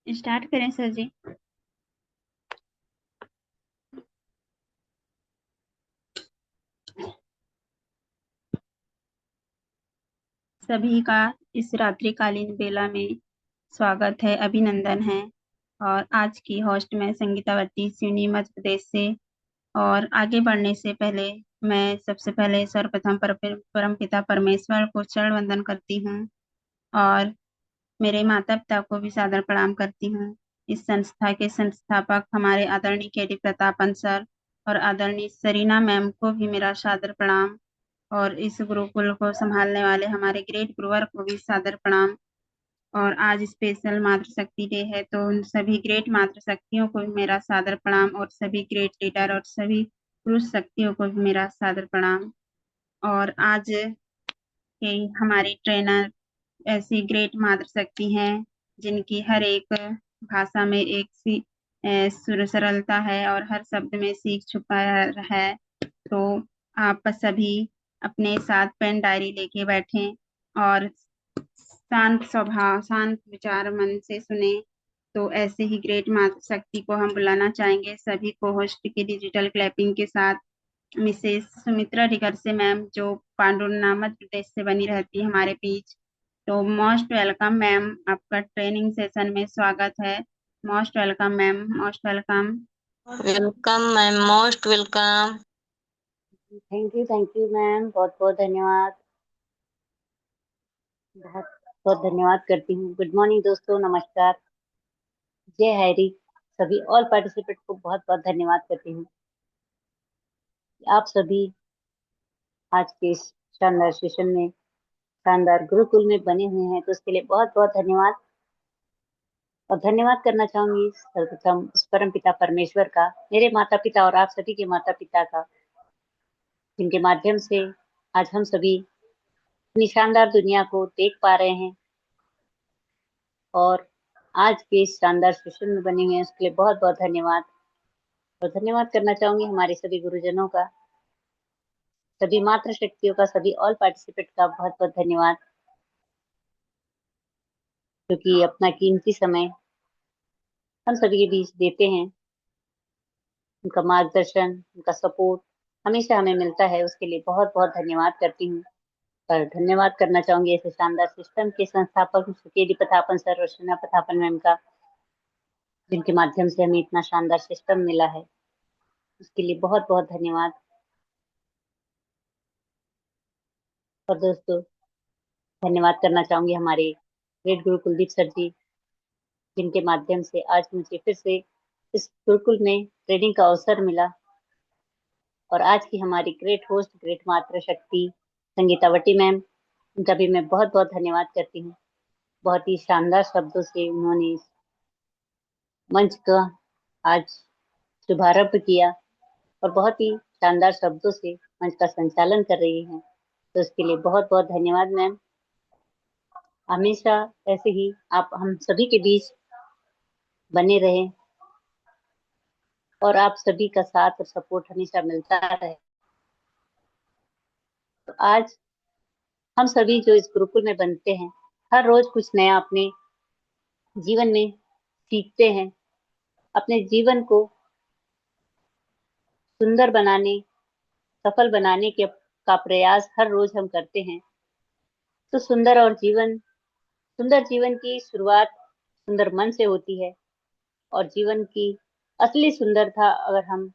Start करें sir जी। सभी का इस रात्रिकालीन बेला में स्वागत है, अभिनंदन है। और आज की होस्ट मैं संगीतावती सिवनी मध्य प्रदेश से। और आगे बढ़ने से पहले मैं सबसे पहले सर्वप्रथम परम पिता परमेश्वर को चरण वंदन करती हूँ और मेरे माता पिता को भी सादर प्रणाम करती हूँ। इस संस्था के संस्थापक हमारे आदरणीय के.डी. प्रतापन सर और आदरणीय सरीना मैम को भी मेरा सादर प्रणाम। और इस गुरुकुल को संभालने वाले हमारे ग्रेट गुरुवर को भी सादर प्रणाम। और आज स्पेशल मातृशक्ति डे है, तो उन सभी ग्रेट मातृशक्तियों को भी मेरा सादर प्रणाम और सभी ग्रेट लीडर और सभी पुरुष शक्तियों को भी मेरा सादर प्रणाम। और आज के हमारी ट्रेनर ऐसी ग्रेट मातृशक्ति हैं जिनकी हर एक भाषा में एक सी सुर सरलता है और हर शब्द में सीख छुपाया है। तो आप सभी अपने साथ पेन डायरी लेके बैठें और शांत स्वभाव शांत विचार मन से सुने। तो ऐसे ही ग्रेट मातृशक्ति को हम बुलाना चाहेंगे सभी को होस्ट की डिजिटल क्लैपिंग के साथ। मिसेस सुमित्रा डिगर से मैम, जो पांडुर्ना मध्य प्रदेश से बनी रहती है हमारे बीच। तो मोस्ट वेलकम मैम, आपका ट्रेनिंग सेशन में स्वागत है। Most welcome ma'am, most welcome. Welcome ma'am, most welcome. Thank you ma'am, बहुत बहुत धन्यवाद। बहुत बहुत धन्यवाद करती हूँ। गुड मॉर्निंग दोस्तों, नमस्कार, जय हरी। सभी ऑल पार्टिसिपेंट को बहुत बहुत धन्यवाद करती हूँ। आप सभी आज के इस शानदार सेशन में शानदार गुरुकुल में बने हुए हैं, तो उसके लिए बहुत बहुत धन्यवाद। और धन्यवाद करना चाहूंगी सर्वप्रथम उस परम पिता परमेश्वर का, मेरे माता पिता और आप सभी के माता पिता का, जिनके माध्यम से आज हम सभी अपनी शानदार दुनिया को देख पा रहे हैं और आज के इस शानदार सेशन में बने हुए हैं, उसके लिए बहुत बहुत धन्यवाद। और धन्यवाद करना चाहूंगी हमारे सभी गुरुजनों का, सभी मातृशक्तियों का, सभी ऑल पार्टिसिपेंट का बहुत बहुत धन्यवाद, क्योंकि अपना कीमती समय हम सभी के बीच देते हैं। उनका मार्गदर्शन, उनका सपोर्ट हमेशा हमें मिलता है, उसके लिए बहुत बहुत धन्यवाद करती हूँ। और धन्यवाद करना चाहूंगी ऐसे शानदार सिस्टम के संस्थापक के.डी. प्रतापन सर और सरीना प्रतापन मैम का, जिनके माध्यम से हमें इतना शानदार सिस्टम मिला है, उसके लिए बहुत बहुत धन्यवाद। और दोस्तों, धन्यवाद करना चाहूंगी हमारे ग्रेट गुरु कुलदीप सर जी, जिनके माध्यम से आज मुझे फिर से इस गुरुकुल में ट्रेनिंग का अवसर मिला। और आज की हमारी ग्रेट होस्ट, ग्रेट मातृशक्ति संगीतावती मैम, उनका भी मैं बहुत बहुत धन्यवाद करती हूँ। बहुत ही शानदार शब्दों से उन्होंने इस मंच का आज शुभारंभ किया और बहुत ही शानदार शब्दों से मंच का संचालन कर रही हैं, तो उसके लिए बहुत बहुत धन्यवाद मैम। हमेशा ऐसे ही आप हम सभी के बीच बने रहें और आप सभी का साथ और सपोर्ट हमेशा मिलता रहे। तो आज हम सभी जो इस गुरुकुल में बनते हैं, हर रोज कुछ नया अपने जीवन में सीखते हैं। अपने जीवन को सुंदर बनाने, सफल बनाने के का प्रयास हर रोज हम करते हैं। तो सुंदर जीवन की शुरुआत सुंदर मन से होती है। और जीवन की असली सुंदरता अगर हम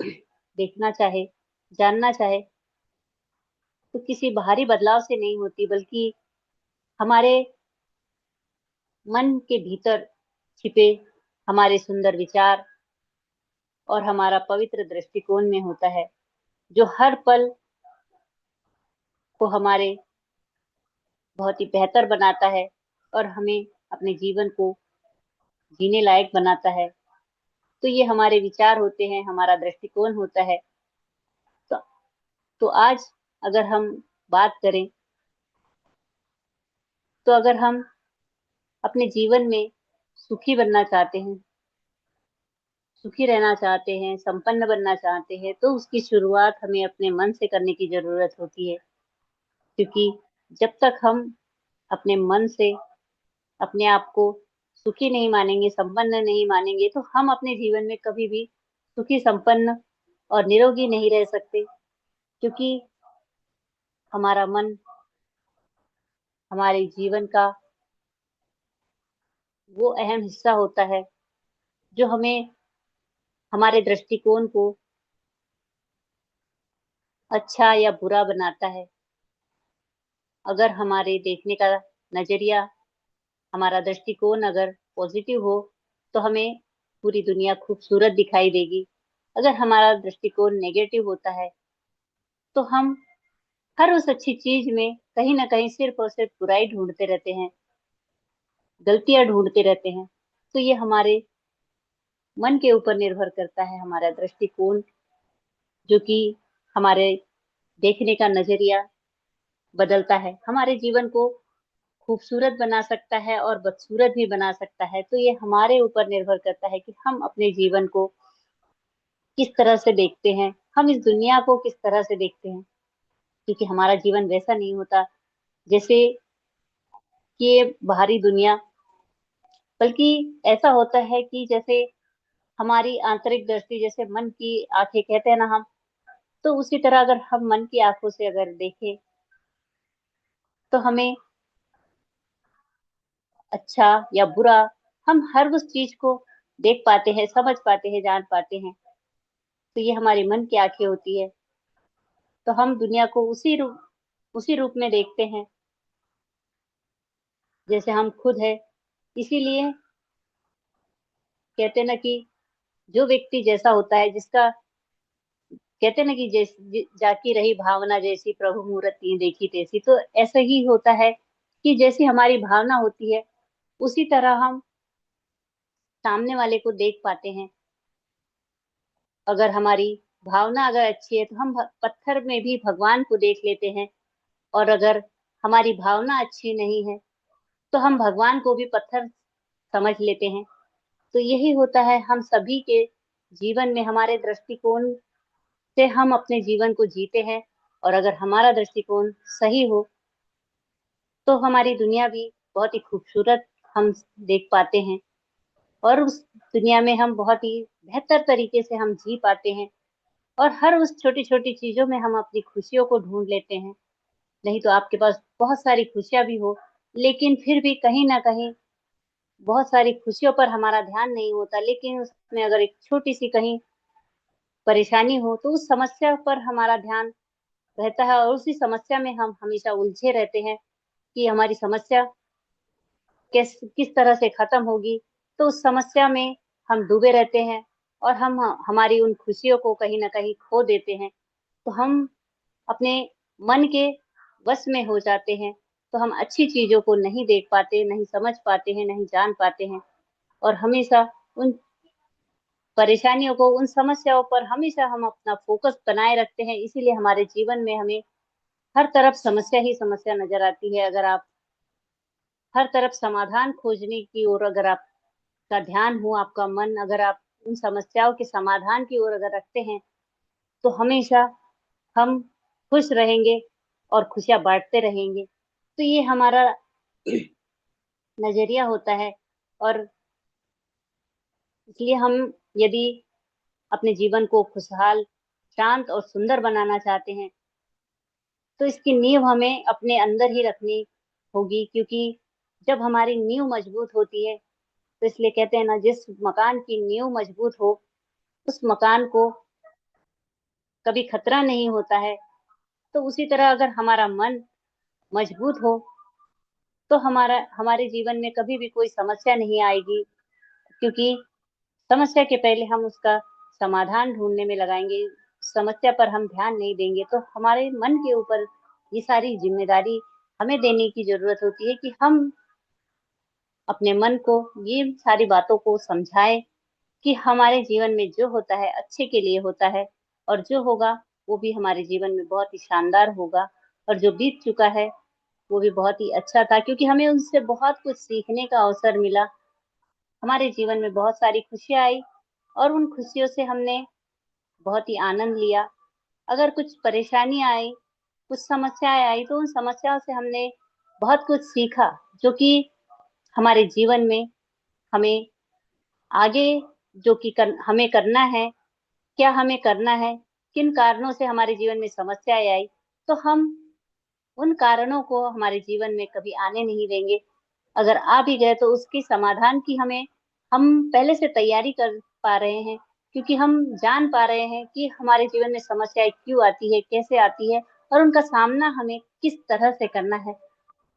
देखना चाहे, जानना चाहे, तो किसी बाहरी बदलाव से नहीं होती, बल्कि हमारे मन के भीतर छिपे हमारे सुंदर विचार और हमारा पवित्र दृष्टिकोण में होता है, जो हर पल को हमारे बहुत ही बेहतर बनाता है और हमें अपने जीवन को जीने लायक बनाता है। तो ये हमारे विचार होते हैं, हमारा दृष्टिकोण होता है। तो, तो आज अगर हम बात करें, तो अगर हम अपने जीवन में सुखी बनना चाहते हैं, सुखी रहना चाहते हैं, संपन्न बनना चाहते हैं, तो उसकी शुरुआत हमें अपने मन से करने की जरूरत होती है। क्योंकि जब तक हम अपने मन से अपने आप को सुखी नहीं मानेंगे, संपन्न नहीं मानेंगे, तो हम अपने जीवन में कभी भी सुखी, संपन्न और निरोगी नहीं रह सकते। क्योंकि हमारा मन हमारे जीवन का वो अहम हिस्सा होता है जो हमें, हमारे दृष्टिकोण को अच्छा या बुरा बनाता है। अगर हमारे देखने का नजरिया, हमारा दृष्टिकोण अगर पॉजिटिव हो तो हमें पूरी दुनिया खूबसूरत दिखाई देगी। अगर हमारा दृष्टिकोण नेगेटिव होता है तो हम हर उस अच्छी चीज में कहीं ना कहीं सिर्फ और सिर्फ बुराई ढूंढते रहते हैं, गलतियां ढूंढते रहते हैं। तो ये हमारे मन के ऊपर निर्भर करता है, हमारा दृष्टिकोण, जो कि हमारे देखने का नजरिया बदलता है, हमारे जीवन को खूबसूरत बना सकता है और बदसूरत भी बना सकता है। तो ये हमारे ऊपर निर्भर करता है कि हम अपने जीवन को किस तरह से देखते हैं, हम इस दुनिया को किस तरह से देखते हैं। क्योंकि हमारा जीवन वैसा नहीं होता जैसे कि ये बाहरी दुनिया, बल्कि ऐसा होता है कि जैसे हमारी आंतरिक दृष्टि, जैसे मन की आंखें कहते हैं ना हम, तो उसी तरह अगर हम मन की आंखों से अगर देखें तो हमें अच्छा या बुरा, हम हर उस चीज को देख पाते हैं, समझ पाते हैं, जान पाते हैं। तो ये हमारे मन की आंखें होती है। तो हम दुनिया को उसी रूप में देखते हैं जैसे हम खुद है। इसीलिए कहते हैं ना कि जो व्यक्ति जैसा होता है, जिसका, कहते हैं ना कि जाकी रही भावना जैसी, प्रभु मूर्ति देखी तैसी। तो ऐसा ही होता है कि जैसी हमारी भावना होती है उसी तरह हम सामने वाले को देख पाते हैं। अगर हमारी भावना अगर अच्छी है तो हम पत्थर में भी भगवान को देख लेते हैं, और अगर हमारी भावना अच्छी नहीं है तो हम भगवान को भी पत्थर समझ लेते हैं। तो यही होता है हम सभी के जीवन में, हमारे दृष्टिकोण से हम अपने जीवन को जीते हैं। और अगर हमारा दृष्टिकोण सही हो तो हमारी दुनिया भी बहुत ही खूबसूरत हम देख पाते हैं, और उस दुनिया में हम बहुत ही बेहतर तरीके से हम जी पाते हैं। और हर उस छोटी छोटी चीजों में हम अपनी खुशियों को ढूंढ लेते हैं। नहीं तो आपके पास बहुत सारी खुशियां भी हो, लेकिन फिर भी कहीं ना कहीं बहुत सारी खुशियों पर हमारा ध्यान नहीं होता, लेकिन उसमें अगर एक छोटी सी कहीं परेशानी हो तो उस समस्या पर हमारा ध्यान रहता है, और उसी समस्या में हम हमेशा उलझे रहते हैं कि हमारी समस्या किस तरह से खत्म होगी। तो उस समस्या में हम डूबे रहते हैं, और हम हमारी उन खुशियों को कहीं ना कहीं खो देते हैं। तो हम अपने मन के वश में हो जाते हैं। तो हम अच्छी चीजों को नहीं देख पाते, नहीं समझ पाते हैं, नहीं जान पाते हैं, और हमेशा उन परेशानियों को, उन समस्याओं पर हमेशा हम अपना फोकस बनाए रखते हैं। इसीलिए हमारे जीवन में हमें हर तरफ समस्या ही समस्या नजर आती है। अगर आप हर तरफ समाधान खोजने की ओर अगर आपका ध्यान हो, आपका मन अगर आप उन समस्याओं के समाधान की ओर अगर रखते हैं तो हमेशा हम खुश रहेंगे और खुशियां बांटते रहेंगे। तो ये हमारा नजरिया होता है। और इसलिए हम, यदि अपने जीवन को खुशहाल, शांत और सुंदर बनाना चाहते हैं तो इसकी नींव हमें अपने अंदर ही रखनी होगी। क्योंकि जब हमारी नींव मजबूत होती है, तो इसलिए कहते हैं ना, जिस मकान की नींव मजबूत हो उस मकान को कभी खतरा नहीं होता है। तो उसी तरह अगर हमारा मन मजबूत हो तो हमारे जीवन में कभी भी कोई समस्या नहीं आएगी। क्योंकि समस्या के पहले हम उसका समाधान ढूंढने में लगाएंगे, समस्या पर हम ध्यान नहीं देंगे। तो हमारे मन के ऊपर ये सारी जिम्मेदारी हमें देने की जरूरत होती है कि हम अपने मन को ये सारी बातों को समझाएं कि हमारे जीवन में जो होता है अच्छे के लिए होता है, और जो होगा वो भी हमारे जीवन में बहुत ही शानदार होगा। और जो बीत चुका है वो भी बहुत ही अच्छा था, क्योंकि हमें उनसे बहुत कुछ सीखने का अवसर मिला। हमारे जीवन में बहुत सारी खुशियां आई, और उन खुशियों से हमने बहुत ही आनंद लिया। अगर कुछ परेशानी आई, कुछ समस्याएं आई, तो उन समस्याओं से हमने बहुत कुछ सीखा, जो कि हमारे जीवन में हमें आगे जो कि हमें करना है, क्या हमें करना है, किन कारणों से हमारे जीवन में समस्याएं आई, तो हम उन कारणों को हमारे जीवन में कभी आने नहीं देंगे। अगर आ भी गए तो उसकी समाधान की हम पहले से तैयारी कर पा रहे हैं, क्योंकि हम जान पा रहे हैं कि हमारे जीवन में समस्याएं क्यों आती है, कैसे आती है, और उनका सामना हमें किस तरह से करना है।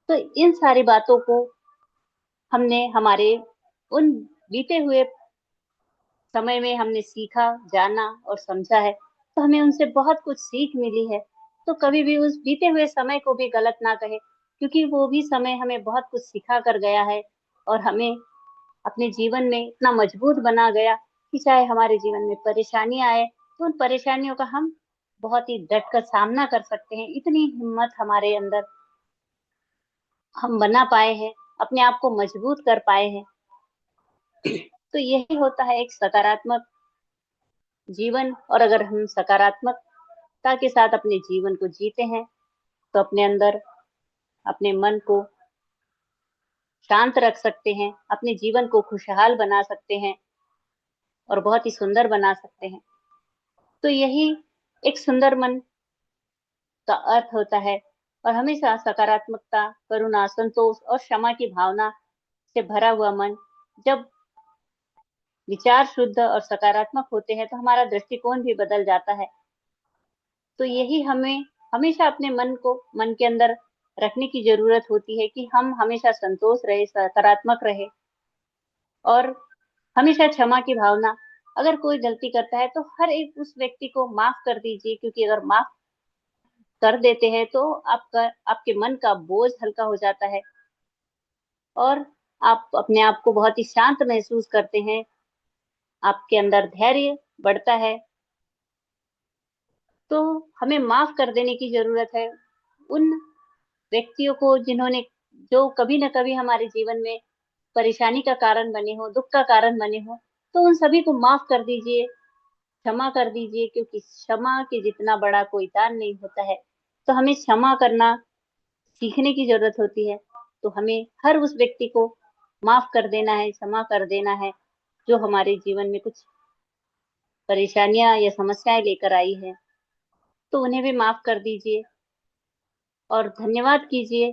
तो इन सारी बातों को हमने हमारे उन बीते हुए समय में हमने सीखा, जाना और समझा है, तो हमें उनसे बहुत कुछ सीख मिली है। तो कभी भी उस बीते हुए समय को भी गलत ना कहे, क्योंकि वो भी समय हमें बहुत कुछ सिखा कर गया है और हमें अपने जीवन में इतना मजबूत बना गया कि चाहे हमारे जीवन में परेशानियां आए तो उन परेशानियों का हम बहुत ही डट कर सामना कर सकते हैं। इतनी हिम्मत हमारे अंदर हम बना पाए हैं, अपने आप को मजबूत कर पाए हैं। तो यही होता है एक सकारात्मक जीवन। और अगर हम सकारात्मकता के साथ अपने जीवन को जीते हैं तो अपने अंदर अपने मन को शांत रख सकते हैं, अपने जीवन को खुशहाल बना सकते हैं और बहुत ही सुंदर बना सकते हैं। तो यही एक सुंदर मन का अर्थ होता है। और हमेशा सकारात्मकता, करुणा, संतोष और क्षमा की भावना से भरा हुआ मन, जब विचार शुद्ध और सकारात्मक होते हैं तो हमारा दृष्टिकोण भी बदल जाता है। तो यही हमें हमेशा अपने मन के अंदर रखने की जरूरत होती है कि हम हमेशा संतोष रहे, सकारात्मक रहे और हमेशा क्षमा की भावना। अगर कोई गलती करता है तो हर एक उस व्यक्ति को माफ कर दीजिए, क्योंकि अगर माफ कर देते हैं तो आपके मन का बोझ हल्का हो जाता है और आप अपने आप को बहुत ही शांत महसूस करते हैं, आपके अंदर धैर्य बढ़ता है। तो हमें माफ कर देने की जरूरत है उन व्यक्तियों को जो कभी न कभी हमारे जीवन में परेशानी का कारण बने हो, दुख का कारण बने हो। तो उन सभी को माफ कर दीजिए, क्षमा कर दीजिए, क्योंकि क्षमा के जितना बड़ा कोई दान नहीं होता है। तो हमें क्षमा करना सीखने की जरूरत होती है। तो हमें हर उस व्यक्ति को माफ कर देना है, क्षमा कर देना है, जो हमारे जीवन में कुछ परेशानियां या समस्याएं लेकर आई है। तो उन्हें भी माफ कर दीजिए और धन्यवाद कीजिए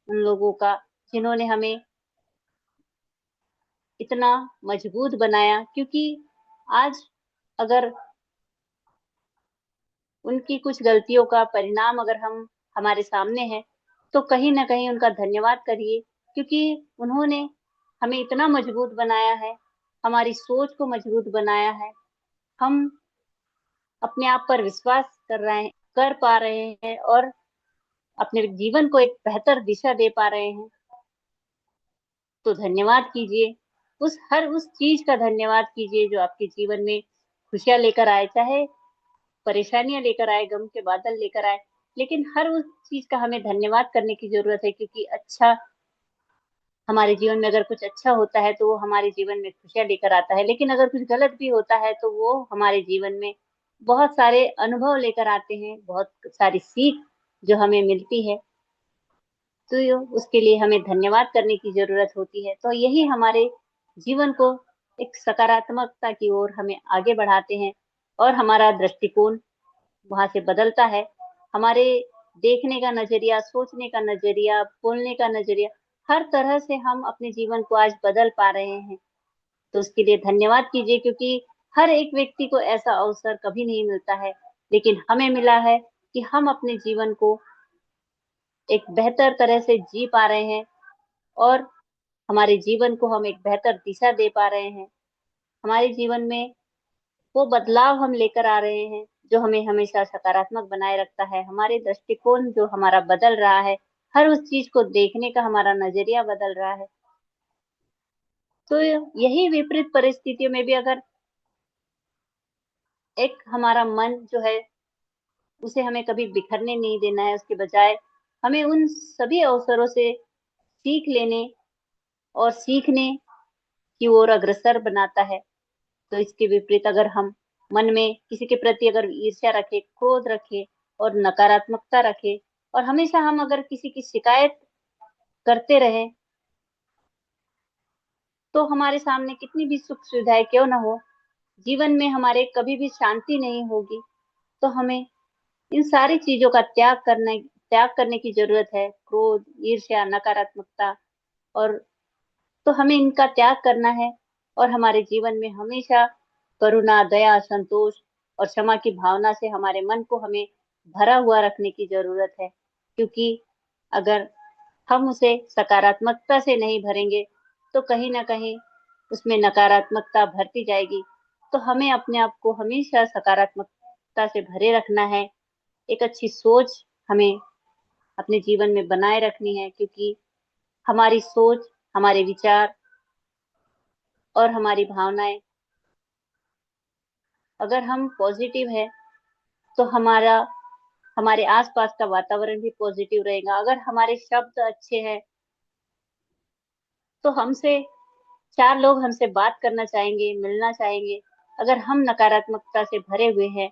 उन लोगों का जिन्होंने हमें इतना मजबूत बनाया। क्योंकि आज अगर उनकी कुछ गलतियों का परिणाम अगर हम हमारे सामने है तो कहीं ना कहीं उनका धन्यवाद करिए, क्योंकि उन्होंने हमें इतना मजबूत बनाया है, हमारी सोच को मजबूत बनाया है। हम अपने आप पर विश्वास कर पा रहे हैं और अपने जीवन को एक बेहतर दिशा दे पा रहे हैं। तो धन्यवाद कीजिए, हर उस चीज का धन्यवाद कीजिए जो आपके जीवन में खुशियां लेकर आए, चाहे परेशानियां लेकर आए, गम के बादल लेकर आए। लेकिन हर उस चीज का हमें धन्यवाद करने की जरूरत है, क्योंकि हमारे जीवन में अगर कुछ अच्छा होता है तो वो हमारे जीवन में खुशियां लेकर आता है, लेकिन अगर कुछ गलत भी होता है तो वो हमारे जीवन में बहुत सारे अनुभव लेकर आते हैं, बहुत सारी सीख जो हमें मिलती है। तो उसके लिए हमें धन्यवाद करने की जरूरत होती है। तो यही हमारे जीवन को एक सकारात्मकता की ओर हमें आगे बढ़ाते हैं और हमारा दृष्टिकोण वहां से बदलता है। हमारे देखने का नजरिया, सोचने का नजरिया, बोलने का नजरिया, हर तरह से हम अपने जीवन को आज बदल पा रहे हैं। तो उसके लिए धन्यवाद कीजिए, क्योंकि हर एक व्यक्ति को ऐसा अवसर कभी नहीं मिलता है, लेकिन हमें मिला है कि हम अपने जीवन को एक बेहतर तरह से जी पा रहे हैं और हमारे जीवन को हम एक बेहतर दिशा दे पा रहे हैं। हमारे जीवन में वो बदलाव हम लेकर आ रहे हैं जो हमें हमेशा सकारात्मक बनाए रखता है। हमारे दृष्टिकोण जो हमारा बदल रहा है, हर उस चीज को देखने का हमारा नजरिया बदल रहा है। तो यही विपरीत परिस्थितियों में भी अगर एक हमारा मन जो है उसे हमें कभी बिखरने नहीं देना है, उसके बजाय हमें उन सभी अवसरों से सीख लेने और सीखने की ओर अग्रसर बनाता है। तो इसके विपरीत अगर हम मन में किसी के प्रति अगर ईर्ष्या रखे, क्रोध रखे और नकारात्मकता रखे, और हमेशा हम अगर किसी की शिकायत करते रहे, तो हमारे सामने कितनी भी सुख सुविधाएं क्यों ना हो, जीवन में हमारे कभी भी शांति नहीं होगी। तो हमें इन सारी चीजों का त्याग करने की जरूरत है। क्रोध, ईर्ष्या, नकारात्मकता, और तो हमें इनका त्याग करना है। और हमारे जीवन में हमेशा करुणा, दया, संतोष और क्षमा की भावना से हमारे मन को हमें भरा हुआ रखने की जरूरत है। क्योंकि अगर हम उसे सकारात्मकता से नहीं भरेंगे तो कहीं ना कहीं उसमें नकारात्मकता भरती जाएगी। तो हमें अपने आप को हमेशा सकारात्मकता से भरे रखना है। एक अच्छी सोच हमें अपने जीवन में बनाए रखनी है, क्योंकि हमारी सोच, हमारे विचार और हमारी भावनाएं, अगर हम पॉजिटिव है तो हमारे आसपास का वातावरण भी पॉजिटिव रहेगा। अगर हमारे शब्द अच्छे हैं तो हमसे 4 लोग हमसे बात करना चाहेंगे, मिलना चाहेंगे। अगर हम नकारात्मकता से भरे हुए हैं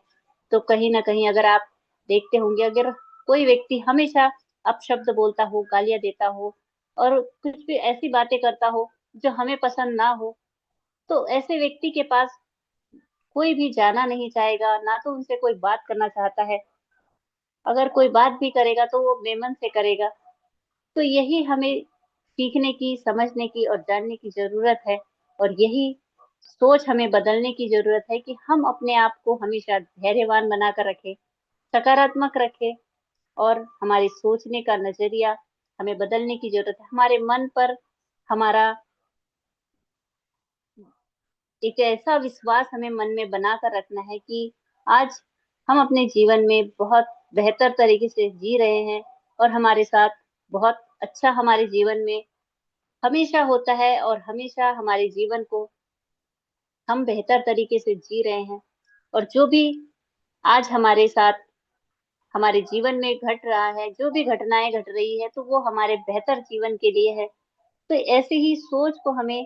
तो कहीं ना कहीं, अगर आप देखते होंगे, अगर कोई व्यक्ति हमेशा अपशब्द बोलता हो, गालियां देता हो और कुछ भी ऐसी बातें करता हो जो हमें पसंद ना हो, तो ऐसे व्यक्ति के पास कोई भी जाना नहीं चाहेगा, ना तो उनसे कोई बात करना चाहता है। अगर कोई बात भी करेगा तो वो बेमन से करेगा। तो यही हमें सीखने की, समझने की और जानने की जरूरत है। और यही सोच हमें बदलने की जरूरत है कि हम अपने आप को हमेशा धैर्यवान बनाकर रखें, सकारात्मक रखें। और हमारे सोचने का नजरिया हमें बदलने की जरूरत है। हमारे मन पर हमारा एक ऐसा विश्वास हमें मन में बनाकर रखना है कि आज हम अपने जीवन में बहुत बेहतर तरीके से जी रहे हैं और हमारे साथ बहुत अच्छा हमारे जीवन में हमेशा होता है, और हमेशा हमारे जीवन को हम बेहतर तरीके से जी रहे हैं। और जो भी आज हमारे साथ हमारे जीवन में घट रहा है, जो भी घटनाएं घट रही है, तो वो हमारे बेहतर जीवन के लिए है। तो ऐसे ही सोच को हमें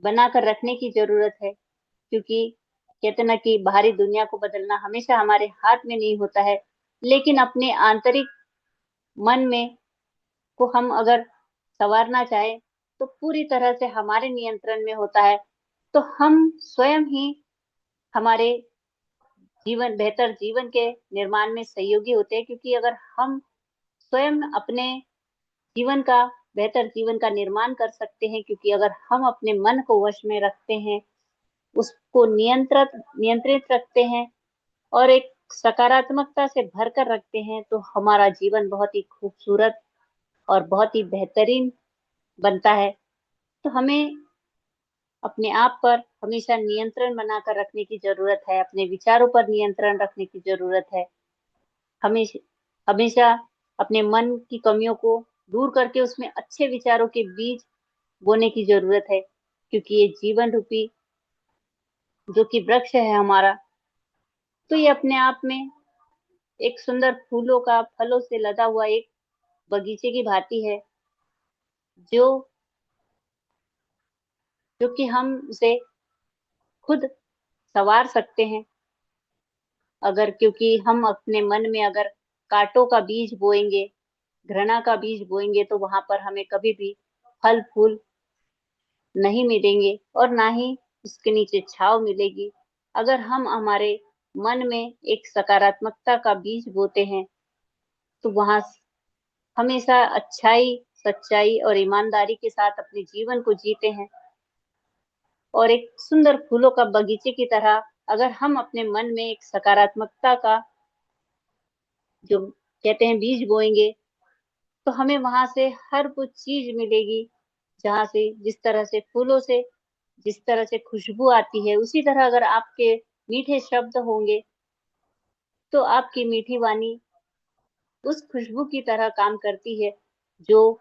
बनाकर रखने की जरूरत है। क्योंकि कहते ना कि बाहरी दुनिया को बदलना हमेशा हमारे हाथ में नहीं होता है, लेकिन अपने आंतरिक मन में को हम अगर संवारना चाहे तो पूरी तरह से हमारे नियंत्रण में होता है। तो हम स्वयं ही हमारे बेहतर जीवन के निर्माण में सहयोगी होते हैं। क्योंकि अगर हम स्वयं अपने जीवन का बेहतर जीवन का निर्माण कर सकते हैं, क्योंकि अगर हम अपने मन को वश में रखते हैं, उसको नियंत्रित रखते हैं और एक सकारात्मकता से भरकर रखते हैं, तो हमारा जीवन बहुत ही खूबसूरत और बहुत ही बेहतरीन बनता है। तो हमें अपने आप पर हमेशा नियंत्रण बनाकर रखने की जरूरत है, अपने विचारों पर नियंत्रण रखने की जरूरत है। हमेशा हमेशा अपने मन की कमियों को दूर करके उसमें अच्छे विचारों के बीज बोने की जरूरत है। क्योंकि ये जीवन रूपी जो कि वृक्ष है हमारा, तो ये अपने आप में एक सुंदर फूलों का, फलों से लदा हुआ एक बगीचे की भांति है, जो जो कि हम उसे खुद संवार सकते हैं। अगर क्योंकि हम अपने मन में अगर कांटों का बीज बोएंगे, घृणा का बीज बोएंगे, तो वहां पर हमें कभी भी फल फूल नहीं मिलेंगे और ना ही उसके नीचे छाव मिलेगी। अगर हम हमारे मन में एक सकारात्मकता का बीज बोते हैं तो वहां हमेशा अच्छाई, सच्चाई और ईमानदारी के साथ अपने जीवन को जीते हैं। और एक सुंदर फूलों का बगीचे की तरह अगर हम अपने मन में एक सकारात्मकता का, जो कहते हैं, बीज बोएंगे, तो हमें वहां से हर कुछ चीज मिलेगी। जहां से जिस तरह से फूलों से जिस तरह से खुशबू आती है, उसी तरह अगर आपके मीठे शब्द होंगे तो आपकी मीठी वाणी उस खुशबू की तरह काम करती है, जो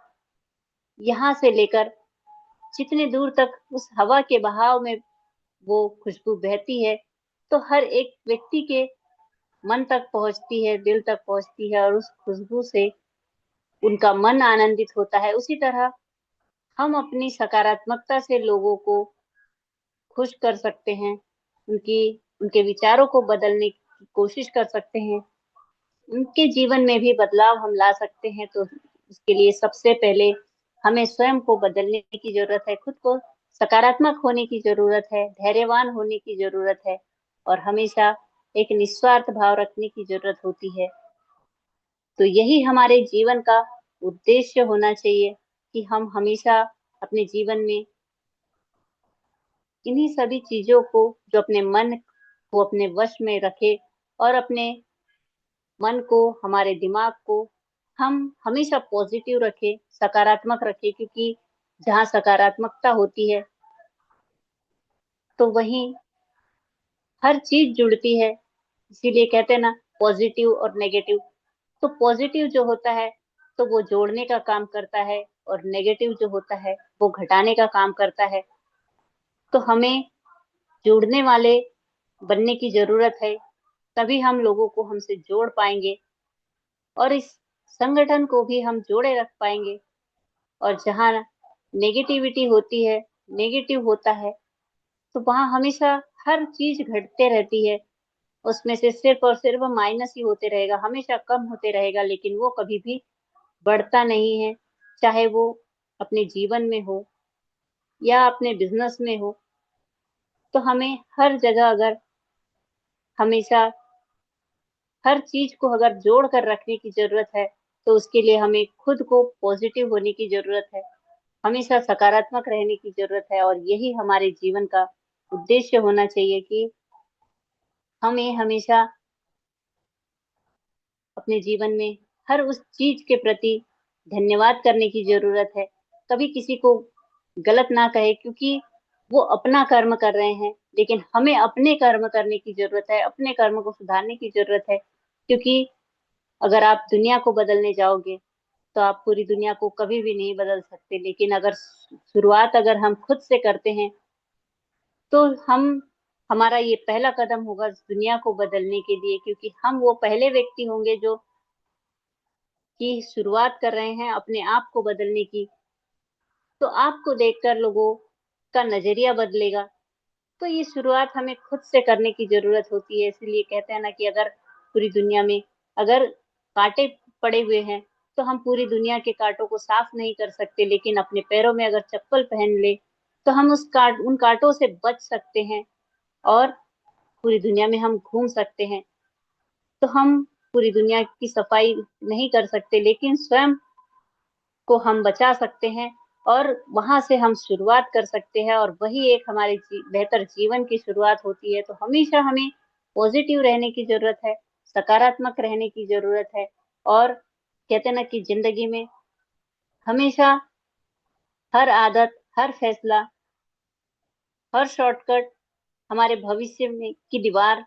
यहाँ से लेकर जितने दूर तक उस हवा के बहाव में वो खुशबू बहती है, तो हर एक व्यक्ति के मन तक पहुंचती है, दिल तक पहुंचती है, और उस खुशबू से उनका मन आनंदित होता है। उसी तरह हम अपनी सकारात्मकता से लोगों को खुश कर सकते हैं, उनकी उनके विचारों को बदलने की कोशिश कर सकते हैं, उनके जीवन में भी बदलाव हम ला सकते हैं। तो उसके लिए सबसे पहले हमें स्वयं को बदलने की जरूरत है, खुद को सकारात्मक होने की जरूरत है, धैर्यवान होने की जरूरत है और हमेशा एक निस्वार्थ भाव रखने की जरूरत होती है। तो यही हमारे जीवन का उद्देश्य होना चाहिए कि हम हमेशा अपने जीवन में इन्हीं सभी चीजों को, जो अपने मन को अपने वश में रखे और अपने मन को, हमारे दिमाग को हम हमेशा पॉजिटिव रखें, सकारात्मक रखें, क्योंकि जहाँ सकारात्मकता होती है तो वहीं हर चीज जुड़ती है। इसीलिए कहते हैं ना, पॉजिटिव और नेगेटिव। तो पॉजिटिव जो होता है तो वो जोड़ने का काम करता है और नेगेटिव जो होता है वो घटाने का काम करता है। तो हमें जुड़ने वाले बनने की जरूरत है, तभी हम लोगों को हमसे जोड़ पाएंगे और इस संगठन को भी हम जोड़े रख पाएंगे। और जहाँ नेगेटिविटी होती है, नेगेटिव होता है, तो वहां हमेशा हर चीज घटते रहती है। उसमें से सिर्फ और सिर्फ माइनस ही होते रहेगा, हमेशा कम होते रहेगा, लेकिन वो कभी भी बढ़ता नहीं है। चाहे वो अपने जीवन में हो या अपने बिजनेस में हो, तो हमें हर जगह अगर हमेशा हर चीज को अगर जोड़ कर रखने की जरूरत है, तो उसके लिए हमें खुद को पॉजिटिव होने की जरूरत है, हमेशा सकारात्मक रहने की जरूरत है। और यही हमारे जीवन का उद्देश्य होना चाहिए कि हमें हमेशा अपने जीवन में हर उस चीज के प्रति धन्यवाद करने की जरूरत है। कभी किसी को गलत ना कहे, क्योंकि वो अपना कर्म कर रहे हैं, लेकिन हमें अपने कर्म करने की जरूरत है, अपने कर्म को सुधारने की जरूरत है। क्योंकि अगर आप दुनिया को बदलने जाओगे तो आप पूरी दुनिया को कभी भी नहीं बदल सकते, लेकिन अगर शुरुआत अगर हम खुद से करते हैं तो हम हमारा ये पहला कदम होगा दुनिया को बदलने के लिए, क्योंकि हम वो पहले व्यक्ति होंगे जो की शुरुआत कर रहे हैं अपने आप को बदलने की। तो आपको देखकर लोगों का नजरिया बदलेगा। तो ये शुरुआत हमें खुद से करने की जरूरत होती है। इसलिए कहते हैं ना कि अगर पूरी दुनिया में अगर कांटे पड़े हुए हैं तो हम पूरी दुनिया के कांटों को साफ नहीं कर सकते, लेकिन अपने पैरों में अगर चप्पल पहन ले तो हम उन कांटों से बच सकते हैं और पूरी दुनिया में हम घूम सकते हैं। तो हम पूरी दुनिया की सफाई नहीं कर सकते, लेकिन स्वयं को हम बचा सकते हैं और वहां से हम शुरुआत कर सकते हैं, और वही एक हमारे बेहतर जीवन की शुरुआत होती है। तो हमेशा हमें पॉजिटिव रहने की जरूरत है, सकारात्मक रहने की जरूरत है। और कहते हैं ना कि जिंदगी में हमेशा हर आदत, हर फैसला, हर शॉर्टकट हमारे भविष्य में की दीवार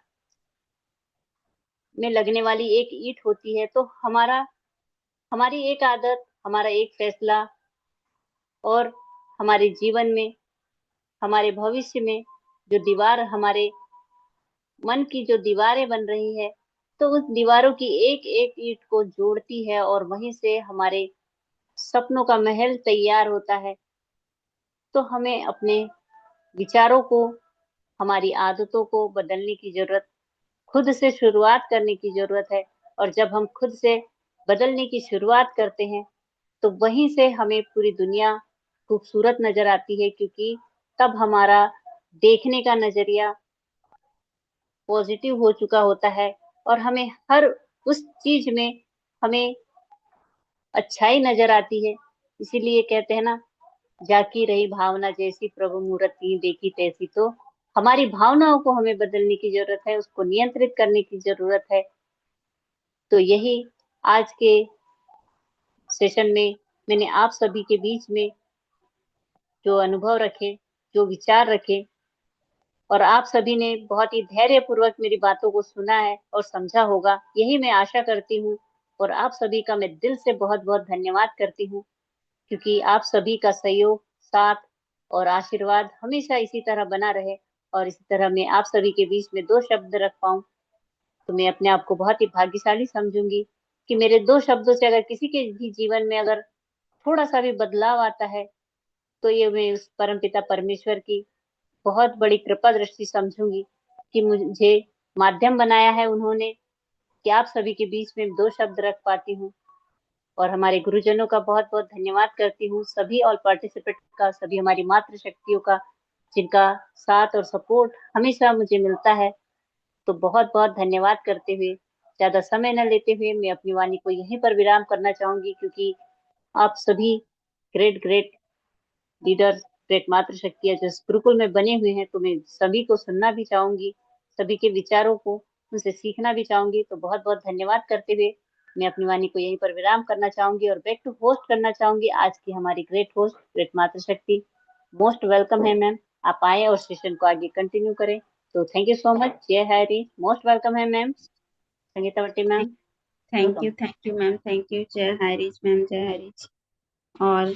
में लगने वाली एक ईंट होती है। तो हमारी एक आदत, हमारा एक फैसला और हमारे जीवन में, हमारे भविष्य में जो दीवार, हमारे मन की जो दीवारें बन रही है, तो उस दीवारों की एक एक ईंट को जोड़ती है और वहीं से हमारे सपनों का महल तैयार होता है। तो हमें अपने विचारों को, हमारी आदतों को बदलने की जरूरत, खुद से शुरुआत करने की जरूरत है। और जब हम खुद से बदलने की शुरुआत करते हैं तो वहीं से हमें पूरी दुनिया खूबसूरत नजर आती है, क्योंकि तब हमारा देखने का नजरिया पॉजिटिव हो चुका होता है और हमें हर उस चीज में हमें अच्छाई नजर आती है। इसीलिए कहते हैं ना, जाकी रही भावना जैसी प्रभु मूर्ति देखी तैसी। तो हमारी भावनाओं को हमें बदलने की जरूरत है, उसको नियंत्रित करने की जरूरत है। तो यही आज के सेशन में मैंने आप सभी के बीच में जो अनुभव रखे, जो विचार रखे, और आप सभी ने बहुत ही धैर्य पूर्वक मेरी बातों को सुना है और समझा होगा, यही मैं आशा करती हूँ। और आप सभी का मैं दिल से बहुत बहुत धन्यवाद करती हूँ, क्योंकि आप सभी का सहयोग, साथ और आशीर्वाद हमेशा इसी तरह बना रहे। और इसी तरह मैं आप सभी के बीच में दो शब्द रख पाऊं तो मैं अपने आप को बहुत ही भाग्यशाली समझूंगी कि मेरे दो शब्दों से अगर किसी के भी जीवन में अगर थोड़ा सा भी बदलाव आता है, तो ये मैं उस परमपिता परमेश्वर की बहुत बड़ी कृपा दृष्टि समझूंगी कि मुझे माध्यम बनाया है उन्होंने, कि आप सभी के बीच में दो शब्द रख पाती हूँ। और हमारे गुरुजनों का बहुत बहुत धन्यवाद करती हूँ, सभी ऑल पार्टिसिपेंट का, सभी हमारी मातृशक्तियों का, जिनका साथ और सपोर्ट हमेशा मुझे मिलता है। तो बहुत बहुत धन्यवाद करते हुए, ज्यादा समय न लेते हुए, मैं अपनी वाणी को यहीं पर विराम करना चाहूंगी, क्योंकि आप सभी ग्रेट ग्रेट लीडर, ग्रेट मातृशक्तियां जो इस गुरुकुल में बने हुए हैं, तो मैं सभी को सुनना भी चाहूंगी, सभी के विचारों को उनसे सीखना भी चाहूंगी। तो बहुत बहुत धन्यवाद करते हुए मैं अपनी वाणी को यहीं पर विराम करना चाहूंगी और बैक टू होस्ट करना चाहूंगी आज की हमारी ग्रेट होस्ट, ग्रेट मातृशक्ति। मोस्ट वेलकम है मैम, आप आए और सेशन को आगे कंटिन्यू करें। तो थैंक यू सो मच। जय हरी, मोस्ट वेलकम है ma'am Sangeeta Bhatti ma'am. Welcome. Thank you ma'am, thank you. जय हरीश मैम, जय हरीश। और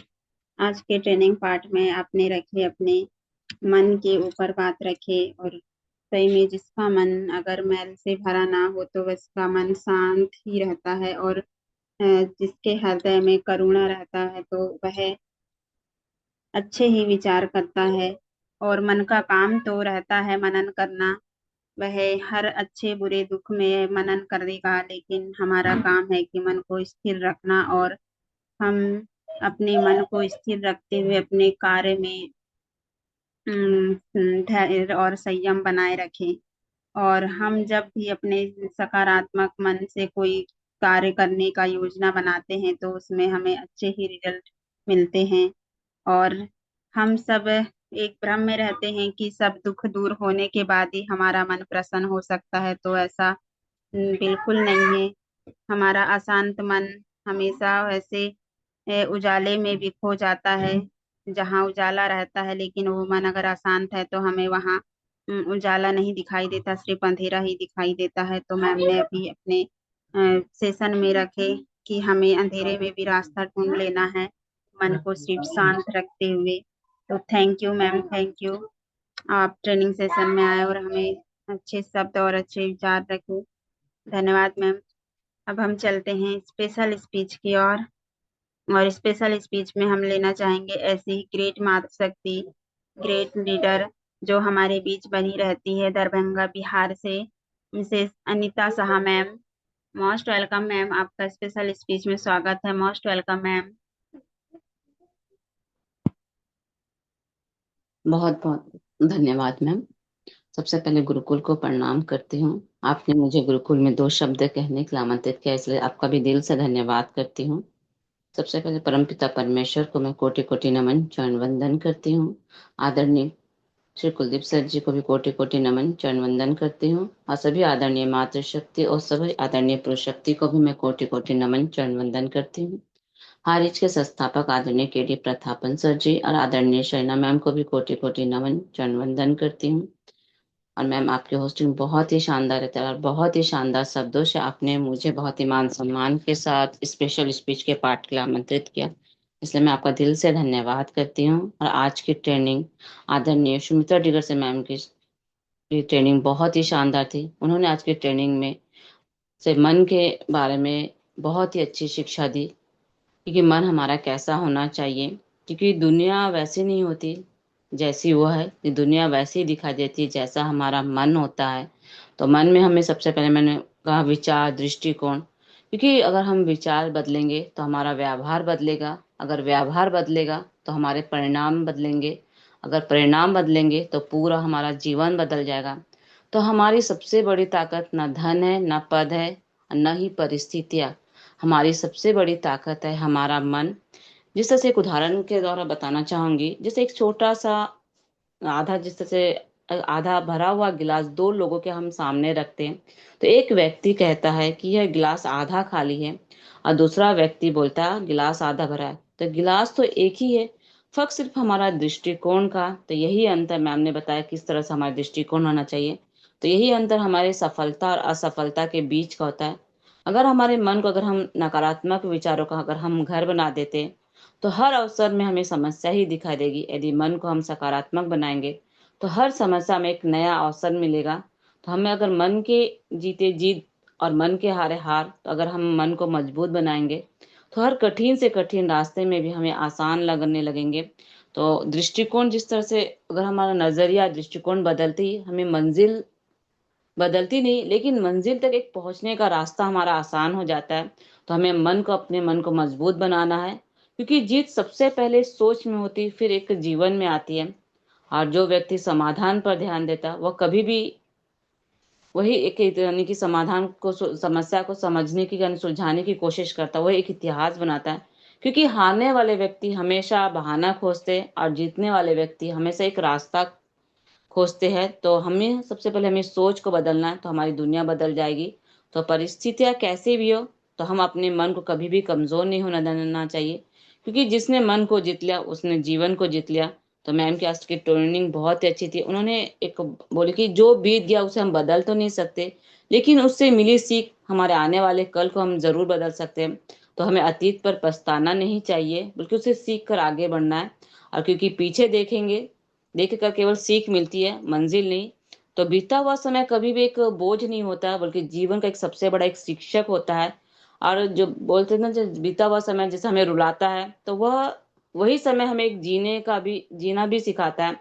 आज के ट्रेनिंग पार्ट में आपने रखे अपने मन के ऊपर बात रखे, और सही में जिसका मन अगर मैल से भरा ना हो तो उसका मन शांत ही रहता है, और जिसके हृदय में करुणा रहता है तो वह अच्छे ही विचार करता है। और मन का काम तो रहता है मनन करना, वह हर अच्छे बुरे दुख में मनन करेगा, लेकिन हमारा काम है कि मन को स्थिर रखना, और हम अपने मन को स्थिर रखते हुए अपने कार्य में धैर्य और संयम बनाए रखें। और हम जब भी अपने सकारात्मक मन से कोई कार्य करने का योजना बनाते हैं तो उसमें हमें अच्छे ही रिजल्ट मिलते हैं। और हम सब एक भ्रम में रहते हैं कि सब दुख दूर होने के बाद ही हमारा मन प्रसन्न हो सकता है, तो ऐसा बिल्कुल नहीं है। हमारा अशांत मन हमेशा वैसे उजाले में भी खो जाता है, जहाँ उजाला रहता है, लेकिन वो मन अगर अशांत है तो हमें वहाँ उजाला नहीं दिखाई देता, सिर्फ अंधेरा ही दिखाई देता है। तो मैम ने अभी अपने सेशन में रखे कि हमें अंधेरे में भी रास्ता ढूंढ लेना है, मन को सिर्फ शांत रखते हुए। तो thank you ma'am, thank you. आप ट्रेनिंग सेशन में आए और हमें अच्छे शब्द और अच्छे विचार रखे, धन्यवाद मैम। अब हम चलते हैं स्पेशल स्पीच की ओर। और स्पेशल स्पीच में हम लेना चाहेंगे ऐसी ही ग्रेट मातृशक्ति, ग्रेट लीडर जो हमारे बीच बनी रहती है, दरभंगा बिहार से Mrs Anita Saha ma'am. Most welcome ma'am, आपका स्पेशल स्पीच में स्वागत है। Most welcome ma'am. बहुत बहुत धन्यवाद मैम। सबसे पहले गुरुकुल को प्रणाम करती हूँ। आपने मुझे गुरुकुल में 2 शब्द कहने के लिए आमंत्रित किया, इसलिए आपका भी दिल से धन्यवाद करती हूँ। सबसे पहले परमपिता परमेश्वर को मैं कोटि कोटि नमन चरण वंदन करती हूँ। आदरणीय श्री कुलदीप सर जी को भी कोटि कोटि नमन चरण वंदन करती हूँ, और सभी आदरणीय मातृशक्ति और सभी आदरणीय पुरुष शक्ति को भी मैं कोटि कोटि नमन चरण वंदन करती हूँ। हारिज के संस्थापक आदरणीय केडी प्रतापन सर जी और आदरणीय शैना मैम को भी कोटि कोटि नमन चरण वंदन करती हूँ। और मैम, आपकी होस्टिंग बहुत ही शानदार है और बहुत ही शानदार शब्दों से आपने मुझे बहुत ही मान सम्मान के साथ स्पेशल स्पीच के पार्ट के लिए आमंत्रित किया, इसलिए मैं आपका दिल से धन्यवाद करती हूँ। और आज की ट्रेनिंग आदरणीय सुमित्रा डिगर से मैम की ट्रेनिंग बहुत ही शानदार थी। उन्होंने आज की ट्रेनिंग में से मन के बारे में बहुत ही अच्छी शिक्षा दी, क्योंकि मन हमारा कैसा होना चाहिए, क्योंकि दुनिया वैसी नहीं होती जैसी वो है, कि दुनिया वैसी ही दिखाई देती है जैसा हमारा मन होता है। तो मन में हमें सबसे पहले मैंने कहा विचार, दृष्टिकोण, क्योंकि अगर हम विचार बदलेंगे तो हमारा व्यवहार बदलेगा, अगर व्यवहार बदलेगा तो हमारे परिणाम बदलेंगे, अगर परिणाम बदलेंगे तो पूरा हमारा जीवन बदल जाएगा। तो हमारी सबसे बड़ी ताकत न धन है, न पद है, न ही परिस्थितियाँ। हमारी सबसे बड़ी ताकत है हमारा मन। जिस तरह से एक उदाहरण के द्वारा बताना चाहूंगी, जैसे एक छोटा सा आधा, जिस तरह से आधा भरा हुआ गिलास दो लोगों के हम सामने रखते हैं, तो एक व्यक्ति कहता है कि यह गिलास आधा खाली है, और दूसरा व्यक्ति बोलता है गिलास आधा भरा है। तो गिलास तो एक ही है, फर्क सिर्फ हमारा दृष्टिकोण का। तो यही अंतर मैम ने बताया किस तरह से हमारा दृष्टिकोण होना चाहिए। तो यही अंतर हमारे सफलता और असफलता के बीच का होता है। अगर हमारे मन को, अगर हम नकारात्मक विचारों का अगर हम घर बना देते हैं, तो हर अवसर में हमें समस्या ही दिखाई देगी। यदि मन को हम सकारात्मक बनाएंगे तो हर समस्या में एक नया अवसर मिलेगा। तो हमें अगर मन के जीते जीत और मन के हारे हार, तो अगर हम मन को मजबूत बनाएंगे तो हर कठिन से कठिन रास्ते में भी हमें आसान लगने लगेंगे। तो दृष्टिकोण, जिस तरह से अगर हमारा नजरिया दृष्टिकोण बदलते ही हमें मंजिल बदलती नहीं, लेकिन मंजिल तक एक पहुंचने का रास्ता हमारा आसान हो जाता है। तो हमें अपने मन को मजबूत बनाना है, क्योंकि जीत सबसे पहले सोच में होती, फिर एक जीवन में आती है। और जो व्यक्ति समाधान पर ध्यान देता, वह कभी भी वही एक यानी कि समाधान को, समस्या को समझने की यानी सुलझाने की कोशिश करता, वह एक इतिहास बनाता है। क्योंकि हारने वाले व्यक्ति हमेशा बहाना खोजते और जीतने वाले व्यक्ति हमेशा एक रास्ता खोजते हैं। तो हमें सबसे पहले हमें सोच को बदलना है, तो हमारी दुनिया बदल जाएगी। तो परिस्थितियां कैसे भी हो, तो हम अपने मन को कभी भी कमजोर नहीं होने देना चाहिए, क्योंकि जिसने मन को जीत लिया उसने जीवन को जीत लिया। तो मैम की आज की ट्रेनिंग बहुत ही अच्छी थी। उन्होंने एक बोली कि जो बीत गया उसे हम बदल तो नहीं सकते, लेकिन उससे मिली सीख हमारे आने वाले कल को हम जरूर बदल सकते हैं। तो हमें अतीत पर पछताना नहीं चाहिए, बल्कि उसे सीख कर आगे बढ़ना है। और क्योंकि पीछे देख कर केवल सीख मिलती है, मंजिल नहीं। तो बीता हुआ समय कभी भी एक बोझ नहीं होता, बल्कि जीवन का एक सबसे बड़ा एक शिक्षक होता है। और जो बोलते हैं ना, जो बीता हुआ समय जैसे हमें रुलाता है, तो वह वही समय हमें एक जीना भी सिखाता है।